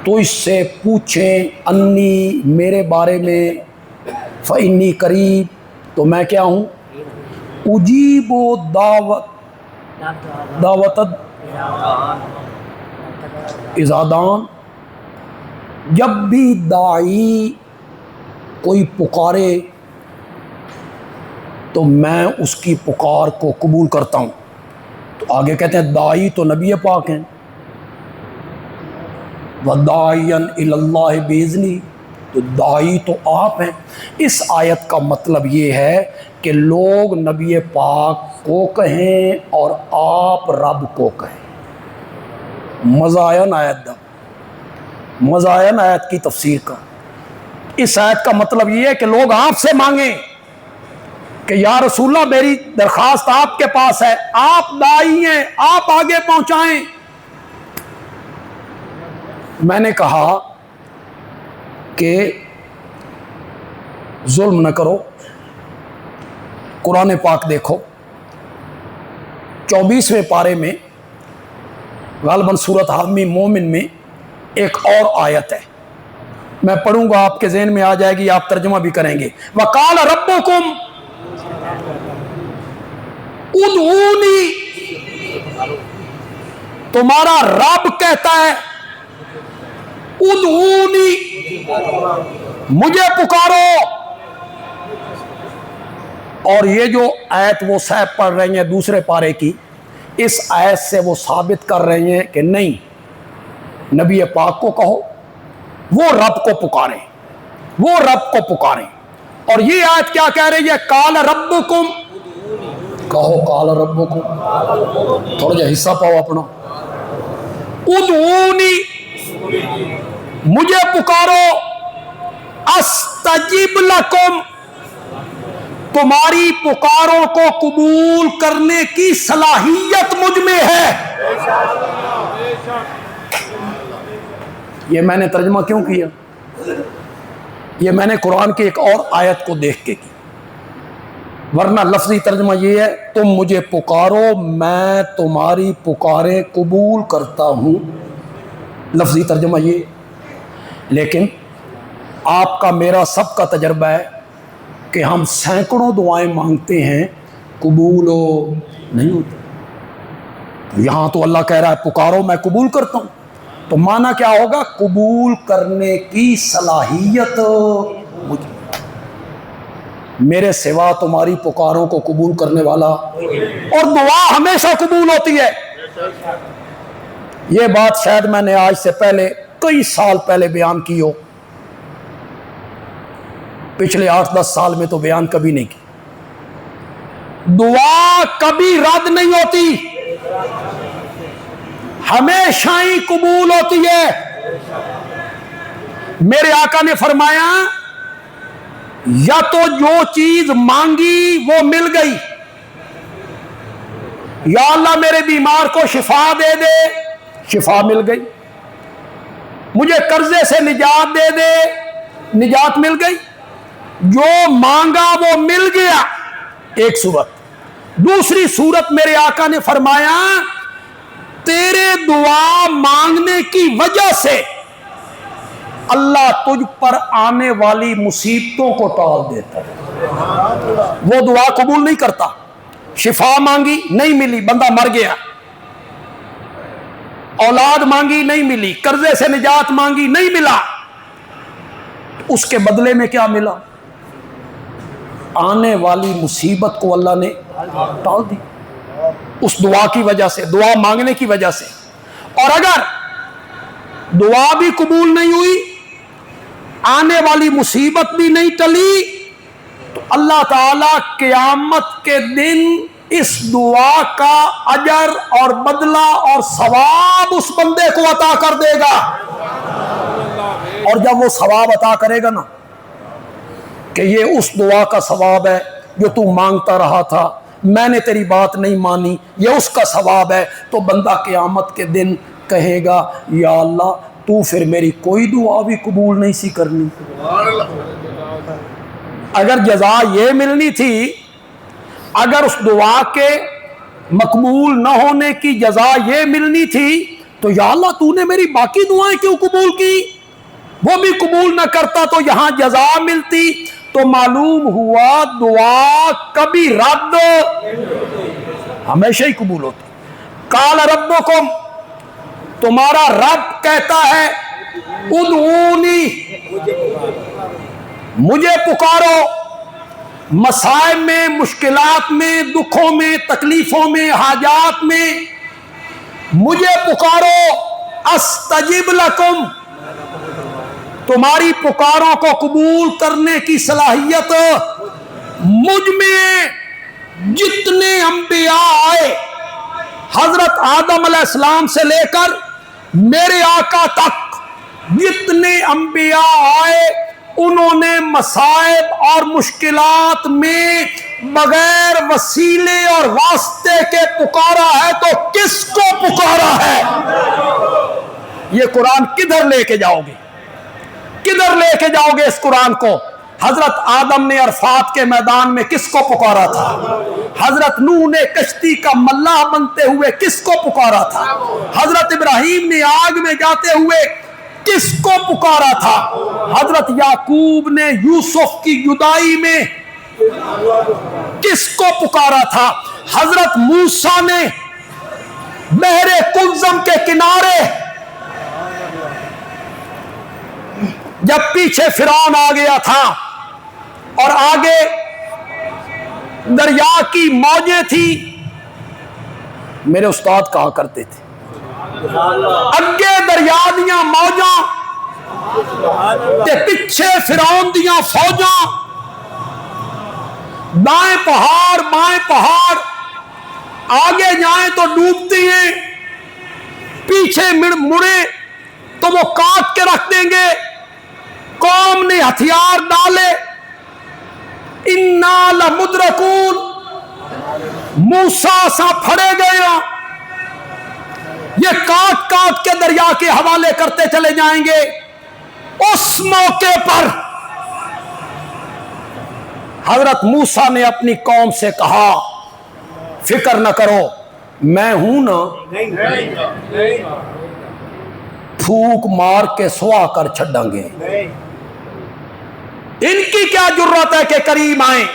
تجھ سے پوچھیں، انی میرے بارے میں، فإنی قریب تو میں کیا ہوں، اجیب دعوت ازادان، جب بھی داعی کوئی پکارے تو میں اس کی پکار کو قبول کرتا ہوں۔ تو آگے کہتے ہیں داعی تو نبی پاک ہیں، وَدَاعِيًا إِلَى اللَّهِ بِإِذْنِهِ، تو داعی تو آپ ہیں۔ اس آیت کا مطلب یہ ہے کہ لوگ نبی پاک کو کہیں اور آپ رب کو کہیں۔ مزائن آیت دا، مزائن آیت کی تفسیر کا، اس آیت کا مطلب یہ ہے کہ لوگ آپ سے مانگیں کہ یا رسول اللہ میری درخواست آپ کے پاس ہے، آپ داعی ہیں، آپ آگے پہنچائیں۔ میں نے کہا کہ ظلم نہ کرو، قرآن پاک دیکھو 24ویں پارے میں غالباً سورۃ حامی مومن میں ایک اور آیت ہے، میں پڑھوں گا، آپ کے ذہن میں آ جائے گی، آپ ترجمہ بھی کریں گے۔ وَقَالَ رَبُّكُمْ ادعونی، تمہارا رب کہتا ہے ادعونی، مجھے پکارو۔ اور یہ جو آیت وہ صاحب پڑھ رہے ہیں دوسرے پارے کی، اس آیت سے وہ ثابت کر رہے ہیں کہ نہیں، نبی پاک کو کہو وہ رب کو پکاریں، وہ رب کو پکاریں۔ اور یہ آیت کیا کہہ رہی ہے؟ قال ربکم، کہو قال ربکم، تھوڑا جا حصہ پاؤ اپنا۔ ادعونی، مجھے پکارو، استجب لکم، تمہاری پکاروں کو قبول کرنے کی صلاحیت مجھ میں ہے۔ یہ میں نے ترجمہ کیوں کیا؟ یہ میں نے قرآن کی ایک اور آیت کو دیکھ کے کی، ورنہ لفظی ترجمہ یہ ہے تم مجھے پکارو میں تمہاری پکاریں قبول کرتا ہوں، لفظی ترجمہ یہ۔ لیکن آپ کا میرا سب کا تجربہ ہے کہ ہم سینکڑوں دعائیں مانگتے ہیں، قبول ہو نہیں ہوتی۔ یہاں تو اللہ کہہ رہا ہے پکارو میں قبول کرتا ہوں، تو معنی کیا ہوگا؟ قبول کرنے کی صلاحیت مجھ میں، میرے سوا تمہاری پکاروں کو قبول کرنے والا، اور دعا ہمیشہ قبول ہوتی ہے۔ یہ بات شاید میں نے آج سے پہلے کئی سال پہلے بیان کی ہو، پچھلے 8-10 سال میں تو بیان کبھی نہیں کی۔ دعا کبھی رد نہیں ہوتی، ہمیشہ ہی قبول ہوتی ہے۔ میرے آقا نے فرمایا یا تو جو چیز مانگی وہ مل گئی، یا اللہ میرے بیمار کو شفا دے دے، شفا مل گئی، مجھے قرضے سے نجات دے دے، نجات مل گئی، جو مانگا وہ مل گیا، ایک صورت۔ دوسری صورت میرے آقا نے فرمایا تیرے دعا مانگنے کی وجہ سے اللہ تجھ پر آنے والی مصیبتوں کو ٹال دیتا ہے، وہ دعا قبول نہیں کرتا۔ شفا مانگی نہیں ملی، بندہ مر گیا، اولاد مانگی نہیں ملی، قرضے سے نجات مانگی نہیں ملا، اس کے بدلے میں کیا ملا؟ آنے والی مصیبت کو اللہ نے ٹال دی اس دعا کی وجہ سے، دعا مانگنے کی وجہ سے۔ اور اگر دعا بھی قبول نہیں ہوئی، آنے والی مصیبت بھی نہیں ٹلی، تو اللہ تعالی قیامت کے دن اس دعا کا اجر اور بدلہ اور ثواب اس بندے کو عطا کر دے گا۔ اور جب وہ ثواب عطا کرے گا نا کہ یہ اس دعا کا ثواب ہے جو تو مانگتا رہا تھا، میں نے تیری بات نہیں مانی، یہ اس کا ثواب ہے، تو بندہ قیامت کے دن کہے گا یا اللہ تو پھر میری کوئی دعا بھی قبول نہیں سی کرنی۔ اگر جزا یہ ملنی تھی، اگر اس دعا کے مقبول نہ ہونے کی جزا یہ ملنی تھی، تو یا اللہ تو نے میری باقی دعائیں کیوں قبول کی؟ وہ بھی قبول نہ کرتا تو یہاں جزا ملتی، تو معلوم ہوا دعا کبھی رد ہمیشہ ہی قبول ہوتی۔ قال ربکم، تمہارا رب کہتا ہے ادعونی، مجھے پکارو، مسائب میں، مشکلات میں، دکھوں میں، تکلیفوں میں، حاجات میں مجھے پکارو، استجب لکم، تمہاری پکاروں کو قبول کرنے کی صلاحیت مجھ میں۔ جتنے انبیاء آئے، حضرت آدم علیہ السلام سے لے کر میرے آقا تک جتنے انبیاء آئے، انہوں نے مصائب اور مشکلات میں بغیر وسیلے اور واسطے کے پکارا ہے، تو کس کو پکارا ہے؟ یہ قرآن کدھر لے کے جاؤ گے؟ کدھر لے کے جاؤ گے اس قرآن کو؟ حضرت آدم نے عرفات کے میدان میں کس کو پکارا تھا؟ حضرت نوح نے کشتی کا ملاح بنتے ہوئے کس کو پکارا تھا؟ حضرت ابراہیم نے آگ میں جاتے ہوئے کس کو پکارا تھا؟ حضرت یعقوب نے یوسف کی جدائی میں کس کو پکارا تھا؟ حضرت موسیٰ نے بحر کلزم کے کنارے جب پیچھے فرعون آ گیا تھا اور آگے دریا کی موجیں تھی، میرے استاد کہا کرتے تھے اگے دریا دیاں موجاں تے پچھے فرعون دیاں فوجاں، دائیں پہاڑ بائیں پہاڑ، آگے جائیں تو ڈوبتی ہیں، پیچھے مڑے تو وہ کاٹ کے رکھ دیں گے۔ قوم نے ہتھیار ڈالے، اِنَّا لَمُدْرَكُونَ، موسیٰ سا پھڑے گئے، یہ کاٹ کاٹ کے دریا کے حوالے کرتے چلے جائیں گے۔ اس موقع پر حضرت موسیٰ نے اپنی قوم سے کہا فکر نہ کرو، میں ہوں نا، پھوک مار کے سوا کر چھڑیں گے۔ ان کی کیا جرات ہے کہ قریب آئیں،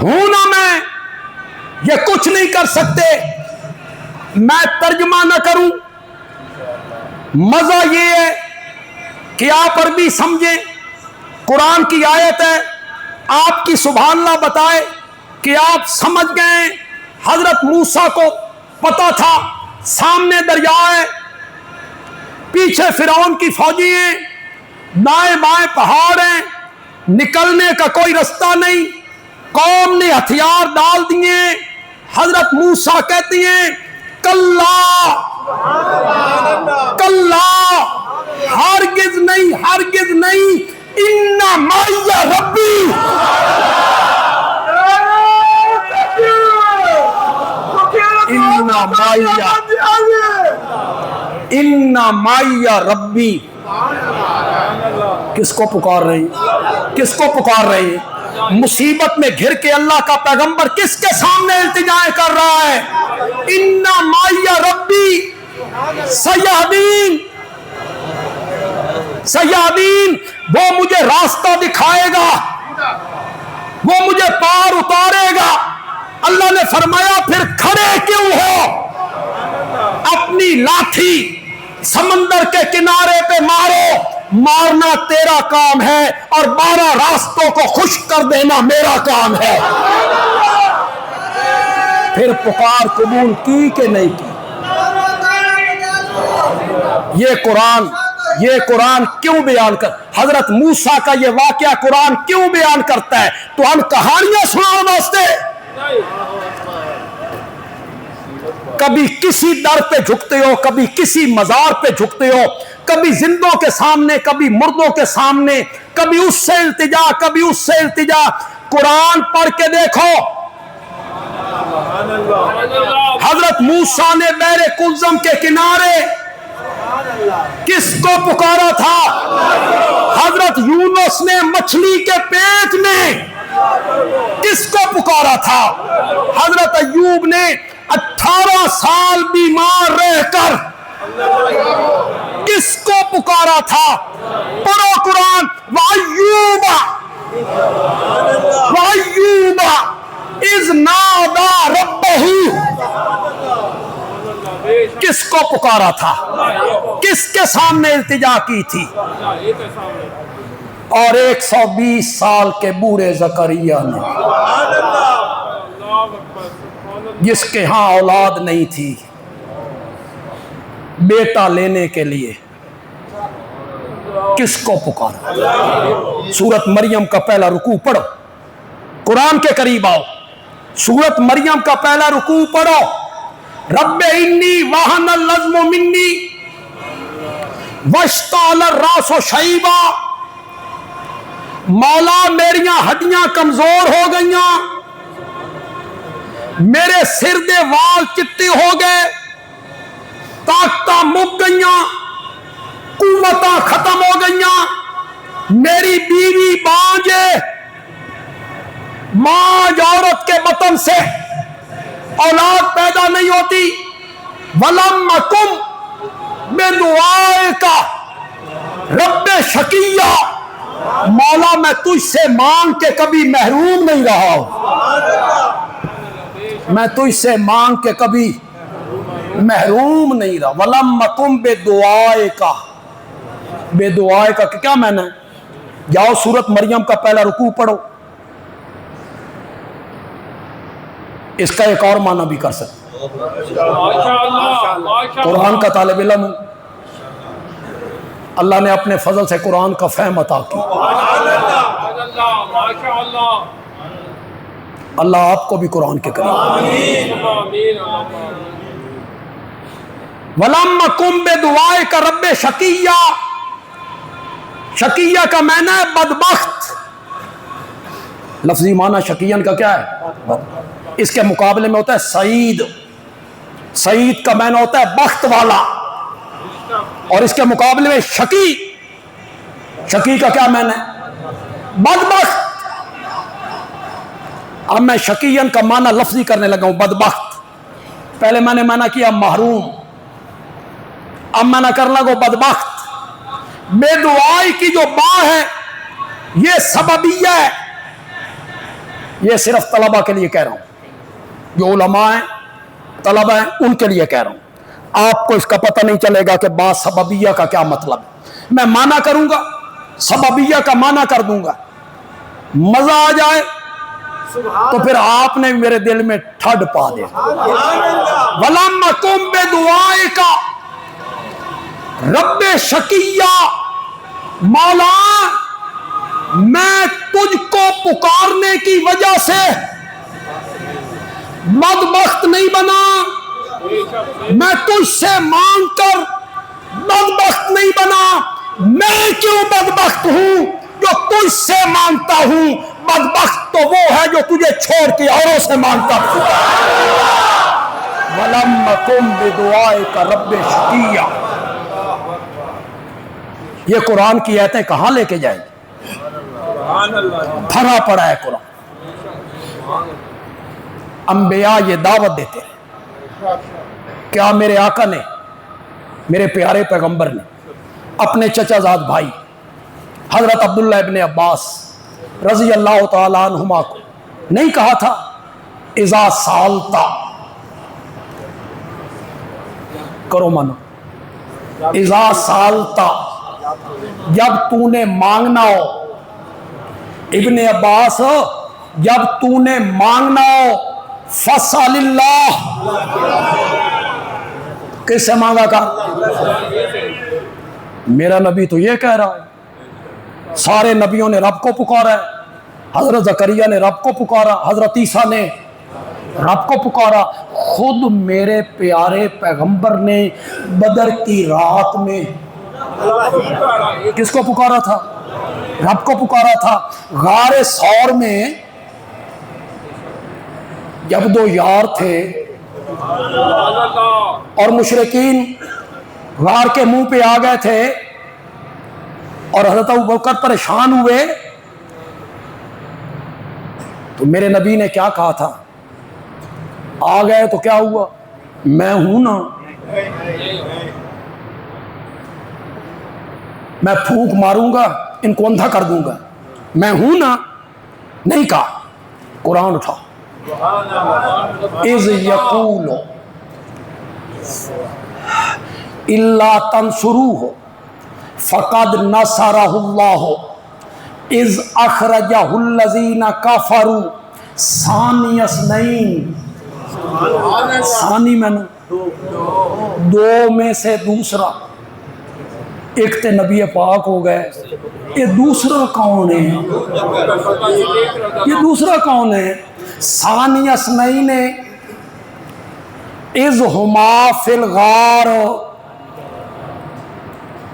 ہوں نا میں، یہ کچھ نہیں کر سکتے۔ میں ترجمہ نہ کروں، مزہ یہ ہے کہ آپ عربی سمجھیں، قرآن کی آیت ہے، آپ کی سبحان اللہ بتائے کہ آپ سمجھ گئے۔ حضرت موسیٰ کو پتا تھا سامنے دریا ہے، پیچھے فرعون کی فوجی ہیں، دائیں بائیں پہاڑ ہیں، نکلنے کا کوئی رستہ نہیں، قوم نے ہتھیار ڈال دیے۔ حضرت موسیٰ کہتی ہیں کلا کلا، ہرگز نہیں ہرگز نہیں، ان معی ربی، ان معی ربی۔ کس کو پکار رہے ہیں؟ کس کو پکار رہے ہیں؟ مصیبت میں گھر کے اللہ کا پیغمبر کس کے سامنے التجائے کر رہا ہے؟ ان معی ربی سیہدین، سیہدین، وہ مجھے راستہ دکھائے گا، وہ مجھے پار اتارے گا۔ اللہ نے فرمایا پھر کھڑے کیوں ہو؟ اپنی لاٹھی سمندر کے کنارے پہ مارو، مارنا تیرا کام ہے اور 12 راستوں کو خشک کر دینا میرا کام ہے۔ پھر پکار قبول کی کہ نہیں کی؟ یہ قرآن کیوں بیان کر، حضرت موسیٰ کا یہ واقعہ قرآن کیوں بیان کرتا ہے؟ تو ہم کہانیاں سناؤ واسطے؟ کبھی کسی در پہ جھکتے ہو، کبھی کسی مزار پہ جھکتے ہو، کبھی زندوں کے سامنے، کبھی مردوں کے سامنے، کبھی اس سے التجا، کبھی اس سے التجا۔ قرآن پڑھ کے دیکھو، حضرت موسیٰ نے بحر کلزم کے کنارے کس کو پکارا تھا؟ حضرت یونس نے مچھلی کے پیٹ میں کس کو پکارا تھا؟ حضرت ایوب نے 18 سال بیمار رہ کر کس کو پکارا تھا؟ پڑھو قرآن، وَأَيُّوبَ اِذْ نَادَى رَبَّهُ، کس کو پکارا تھا؟ کس کے سامنے التجا کی تھی؟ اور 120 سال کے بوڑھے زکریا نے، جس کے ہاں اولاد نہیں تھی، بیٹا لینے کے لیے کس کو پکارا؟ سورت مریم کا پہلا رکوع پڑھو، قرآن کے قریب آؤ، سورت مریم کا پہلا رکوع پڑھو۔ رب انی وہن العظم منی واشتعل الراس شیبا، مولا میریاں ہڈیاں کمزور ہو گئیاں، میرے سر دے وال چٹے ہو گئے، طاقتاں مک گئیاں، قوتاں ختم ہو گئیاں، میری بیوی بانج ہے، ماں عورت کے بطن سے اولاد پیدا نہیں ہوتی، وَلَمْ أَكُمْ بِدُعَائِكَ رب شقیہ، مولا میں تجھ سے مانگ کے کبھی محروم نہیں رہا ہوں، میں تجھ سے مانگ کے کبھی محروم نہیں رہا۔ وَلَمْ أَكُنْ بِدُعَائِكَ، بے دعائے کا کیا معنی ہے؟ جاؤ سورت مریم کا پہلا رکوع پڑھو، اس کا ایک اور معنی بھی کر سکتے۔ قرآن کا طالب علم ہوں، اللہ نے اپنے فضل سے قرآن کا فہم عطا کی، اللہ آپ کو بھی قرآن کے کریم۔ وَلَمْ أَكُنْ بِدُعَائِكَ رَبِّ شَقِيًّا، شقیہ کا معنی ہے بدبخت، لفظی معنی شقیًا کا کیا ہے؟ اس کے مقابلے میں ہوتا ہے سعید، سعید کا معنی ہوتا ہے بخت والا، اور اس کے مقابلے میں شقی، شقی کا کیا معنی ہے؟ بدبخت۔ اب میں شقیًا کا معنی لفظی کرنے لگا ہوں، بدبخت، پہلے میں نے معنی کیا محروم، اب میں نہ کرنے لگا بدبخت۔ بے دعائی کی جو با ہے یہ سببیہ ہے، یہ صرف طلبہ کے لیے کہہ رہا ہوں، جو علماء ہیں طلبہ ہیں ان کے لیے کہہ رہا ہوں، آپ کو اس کا پتہ نہیں چلے گا کہ با سببیہ کا کیا مطلب ہے۔ میں معنی کروں گا، سببیہ کا معنی کر دوں گا، مزہ آ جائے تو پھر آپ نے میرے دل میں ٹھڈ پا دیا۔ وَلَمْ أَكُنْ بِدُعَائِكَ رب شقیہ، مولا میں تجھ کو پکارنے کی وجہ سے بدبخت نہیں بنا، میں تجھ سے مانگ کر بدبخت نہیں بنا۔ میں کیوں بدبخت ہوں؟ جو تجھ سے مانگتا ہوں، بدبخت تو وہ ہے جو تجھے چھوڑ کے اوروں سے مانگتا ہوں۔ وَلَمْ أَكُنْ بِدُعَائِكَ رَبِّ شَقِيًّا، یہ قرآن کی آیتیں کہاں لے کے جائیں گے؟ بھرا پڑا ہے قرآن۔ انبیاء یہ دعوت دیتے ہیں، کیا میرے آقا نے، میرے پیارے پیغمبر نے اپنے چچا زاد بھائی حضرت عبداللہ ابن عباس رضی اللہ تعالیٰ عنہما کو نہیں کہا تھا اذا سالتا، کرو منو، اذا سالتا، جب تو نے مانگنا ہو، ابن عباس جب تو نے مانگنا ہو، فَاسْأَلِ اللَّهِ، کس سے مانگا کر؟ میرا نبی تو یہ کہہ رہا ہے، سارے نبیوں نے رب کو پکارا ہے، حضرت زکریا نے رب کو پکارا، حضرت عیسیٰ نے رب کو پکارا، خود میرے پیارے پیغمبر نے بدر کی رات میں کس کو پکارا تھا؟ رب کو پکارا تھا۔ غار ثور میں جب دو یار تھے اور مشرکین غار کے منہ پہ آ گئے تھے اور حضرت ابوبکر پریشان ہوئے تو میرے نبی نے کیا کہا تھا؟ آ گئے تو کیا ہوا؟ میں ہوں نا، میں پھونک ماروں گا ان کو اندھا کر دوں گا، میں ہوں نا، نہیں کہا۔ قرآن اٹھا، اذ یقول الا تنصروہ فقد نصرہ اللہ اذ اخرجہ الذین کفروا ثانی اثنین، ثانی میں نے دو میں سے دوسرا، ایک تے نبی پاک ہو گئے، یہ دوسرا کون ہے؟ یہ دوسرا کون ہے؟ ثانی اثنین اذ ہما فی الغار،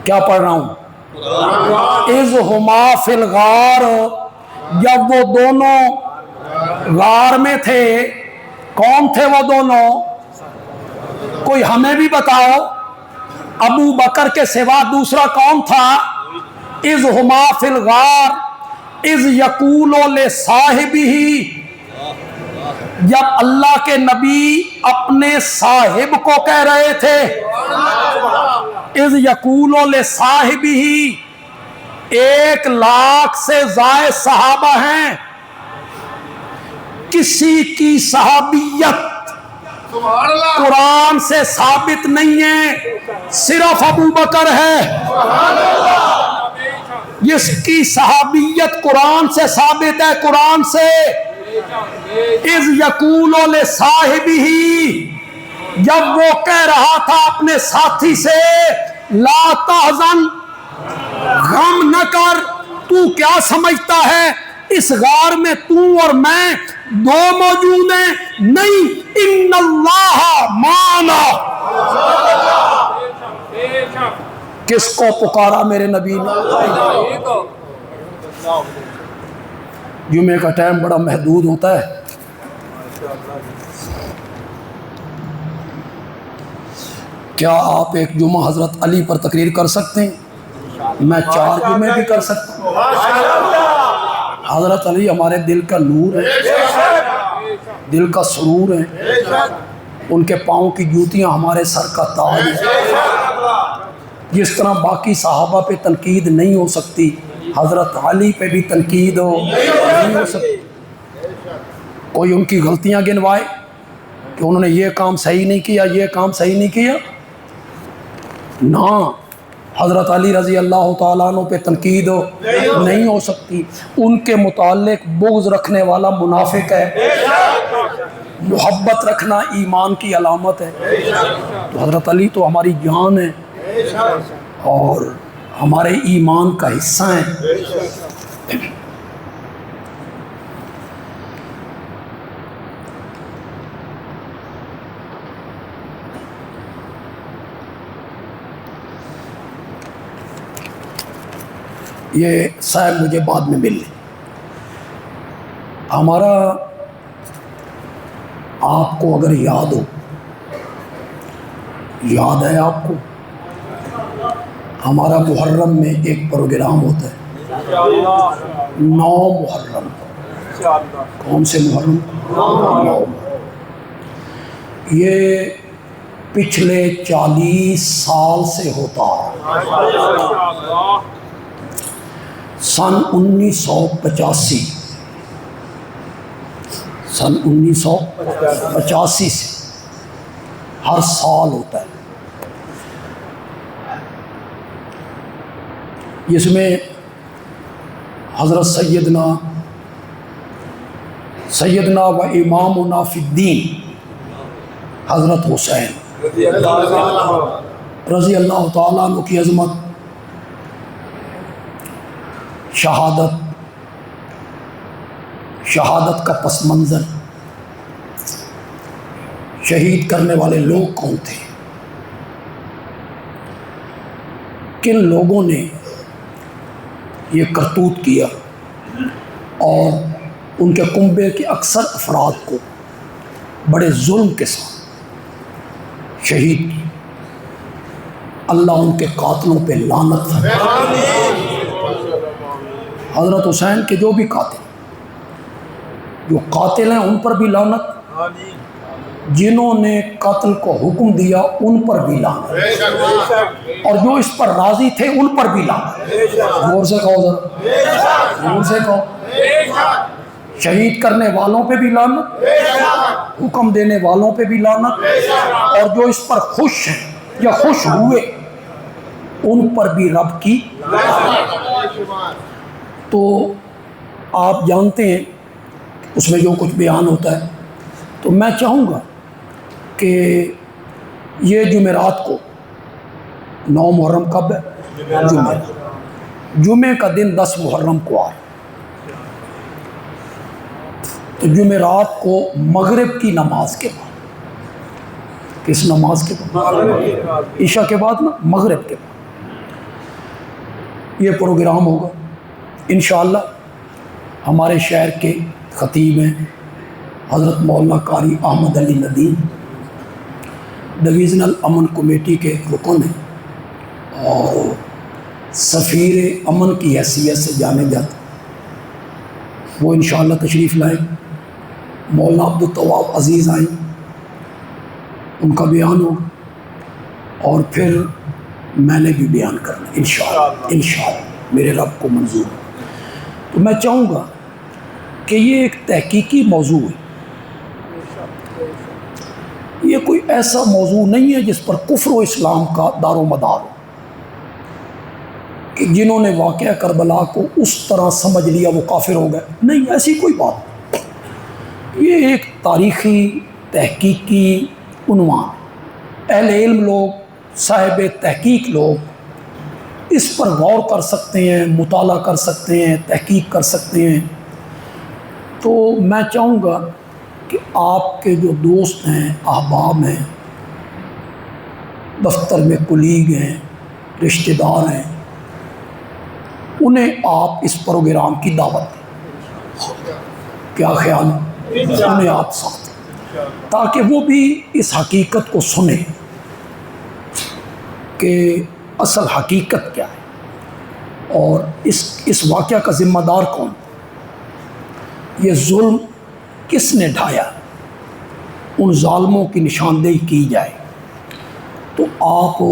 کیا پڑھ رہا ہوں؟ اذ ہما فی الغار، جب وہ دونوں غار میں تھے، کون تھے وہ دونوں؟ کوئی ہمیں بھی بتاؤ، ابو بکر کے سوا دوسرا کون تھا؟ اذ ہما فی الغار اذ یقول لصاحبہ، جب اللہ کے نبی اپنے صاحب کو کہہ رہے تھے، اذ یقول لصاحبہ 1,00,000 سے زائد صحابہ ہیں، کسی کی صحابیت قرآن سے ثابت نہیں ہے، صرف ابو بکر ہے جس کی صحابیت قرآن سے ثابت ہے، قرآن سے۔ اذ یقول لصاحبہ، جب وہ کہہ رہا تھا اپنے ساتھی سے، لا تحزن، غم نہ کر، تو کیا سمجھتا ہے اس غار میں تو اور میں دو موجود ہیں؟ نہیں، ان اللہ معنا۔ کس کو پکارا میرے نبی نے؟ جمعے کا ٹائم بڑا محدود ہوتا ہے، کیا آپ ایک جمعہ حضرت علی پر تقریر کر سکتے ہیں؟ میں 4 جمعے بھی کر سکتا ہوں۔ حضرت علی ہمارے دل کا نور ہے، دل کا سرور ہے، ان کے پاؤں کی جوتیاں ہمارے سر کا تاج ہے۔ جس طرح باقی صحابہ پہ تنقید نہیں ہو سکتی، حضرت علی پہ بھی تنقید نہیں ہو سکتی۔ کوئی ان کی غلطیاں گنوائے کہ انہوں نے یہ کام صحیح نہیں کیا، یہ کام صحیح نہیں کیا، نہ، حضرت علی رضی اللہ تعالیٰ عنہ پہ تنقید نہیں ہو سکتی۔ ان کے متعلق بغض رکھنے والا منافق ہے، محبت رکھنا ایمان کی علامت ہے۔ تو حضرت علی تو ہماری جان ہے اور ہمارے ایمان کا حصہ ہیں۔ یہ صاحب مجھے بعد میں مل لیں۔ ہمارا، آپ کو اگر یاد ہو، یاد ہے آپ کو، ہمارا محرم میں ایک پروگرام ہوتا ہے، 9 محرم۔ کون سے محرم؟ 9۔ یہ پچھلے 40 سال سے ہوتا ہے، سن 1985 سے ہر سال ہوتا ہے، جس میں حضرت سیدنا و امامنا فی الدین حضرت حسین رضی اللہ تعالیٰ عنہ کی عظمت، شہادت کا پس منظر، شہید کرنے والے لوگ کون تھے، کن لوگوں نے یہ کرتوت کیا، اور ان کے کنبے کے اکثر افراد کو بڑے ظلم کے ساتھ شہید کیا۔ اللہ ان کے قاتلوں پہ لعنت فرمائے۔ حضرت حسین کے جو بھی قاتل ہیں ان پر بھی لعنت، جنہوں نے قتل کو حکم دیا ان پر بھی لعنت، اور جو اس پر راضی تھے ان پر بھی لعنت۔ زور سے کہو ذرا، زور سے کہو۔ شہید کرنے والوں پہ بھی لعنت، حکم دینے والوں پہ بھی لعنت، اور جو اس پر خوش ہیں یا خوش ہوئے ان پر بھی رب کی لعنت۔ تو آپ جانتے ہیں اس میں جو کچھ بیان ہوتا ہے، تو میں چاہوں گا کہ یہ جمعرات کو 9 محرم کب ہے؟ جمعے کا دن 10 محرم کو آ رہا ہے، تو جمعرات کو مغرب کی نماز کے بعد، کس نماز کے بعد؟ عشاء کے بعد نا، مغرب کے بعد یہ پروگرام ہوگا انشاءاللہ۔ ہمارے شہر کے خطیب ہیں حضرت مولانا قاری احمد علی ندیم، ڈویژنل امن کمیٹی کے رکن ہیں اور سفیر امن کی حیثیت سے جانے جاتے، وہ انشاءاللہ تشریف لائیں۔ مولانا عبدالتواب عزیز آئیں، ان کا بیان ہوگا، اور پھر میں نے بھی بیان کرنا انشاءاللہ۔ میرے رب کو منظور ہو۔ تو میں چاہوں گا کہ یہ ایک تحقیقی موضوع ہے، یہ کوئی ایسا موضوع نہیں ہے جس پر کفر و اسلام کا دار و مدار ہو، کہ جنہوں نے واقعہ کربلا کو اس طرح سمجھ لیا وہ کافر ہو گئے، نہیں، ایسی کوئی بات نہیں۔ یہ ایک تاریخی تحقیقی عنوان، اہل علم لوگ، صاحب تحقیق لوگ اس پر غور کر سکتے ہیں، مطالعہ کر سکتے ہیں، تحقیق کر سکتے ہیں۔ تو میں چاہوں گا کہ آپ کے جو دوست ہیں، احباب ہیں، دفتر میں کولیگ ہیں، رشتہ دار ہیں، انہیں آپ اس پروگرام کی دعوت دیں۔ کیا خیال ہے؟ انہیں آپ ساتھ، تاکہ وہ بھی اس حقیقت کو سنیں کہ اصل حقیقت کیا ہے اور اس واقعہ کا ذمہ دار کون، یہ ظلم کس نے ڈھایا، ان ظالموں کی نشاندہی کی جائے۔ تو آپ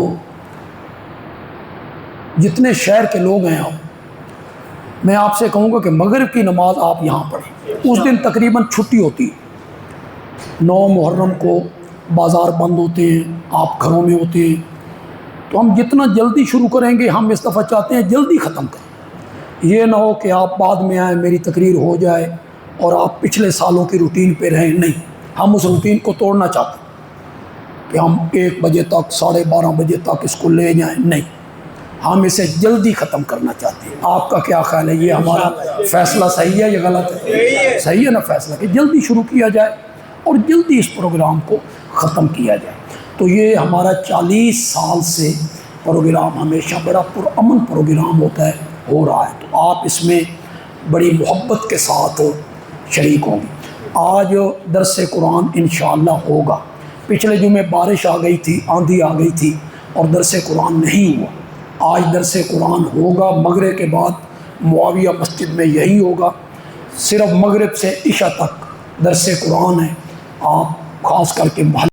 جتنے شہر کے لوگ ہیں، میں آپ سے کہوں گا کہ مغرب کی نماز آپ یہاں پڑھیں۔ اس دن تقریباً چھٹی ہوتی، 9 محرم کو بازار بند ہوتے ہیں، آپ گھروں میں ہوتے ہیں۔ تو ہم جتنا جلدی شروع کریں گے، ہم اس دفعہ چاہتے ہیں جلدی ختم کریں، یہ نہ ہو کہ آپ بعد میں آئیں، میری تقریر ہو جائے اور آپ پچھلے سالوں کی روٹین پہ رہیں۔ نہیں، ہم اس روٹین کو توڑنا چاہتے ہیں کہ ہم 1 بجے تک، 12:30 بجے تک اس کو لے جائیں، نہیں، ہم اسے جلدی ختم کرنا چاہتے ہیں۔ آپ کا کیا خیال ہے؟ یہ ہمارا فیصلہ صحیح ہے یا غلط ہے؟ صحیح ہے نا فیصلہ، کہ جلدی شروع کیا جائے اور جلدی اس پروگرام کو ختم کیا جائے۔ تو یہ ہمارا 40 سال سے پروگرام ہمیشہ بڑا پرامن پروگرام ہوتا ہے، ہو رہا ہے۔ تو آپ اس میں بڑی محبت کے ساتھ شریک ہوں گے۔ آج درس قرآن انشاءاللہ ہوگا۔ پچھلے جمعے بارش آ گئی تھی، آندھی آ گئی تھی اور درس قرآن نہیں ہوا۔ آج درس قرآن ہوگا، مغرب کے بعد معاویہ مسجد میں یہی ہوگا، صرف مغرب سے عشاء تک درس قرآن ہے۔ آپ خاص کر کے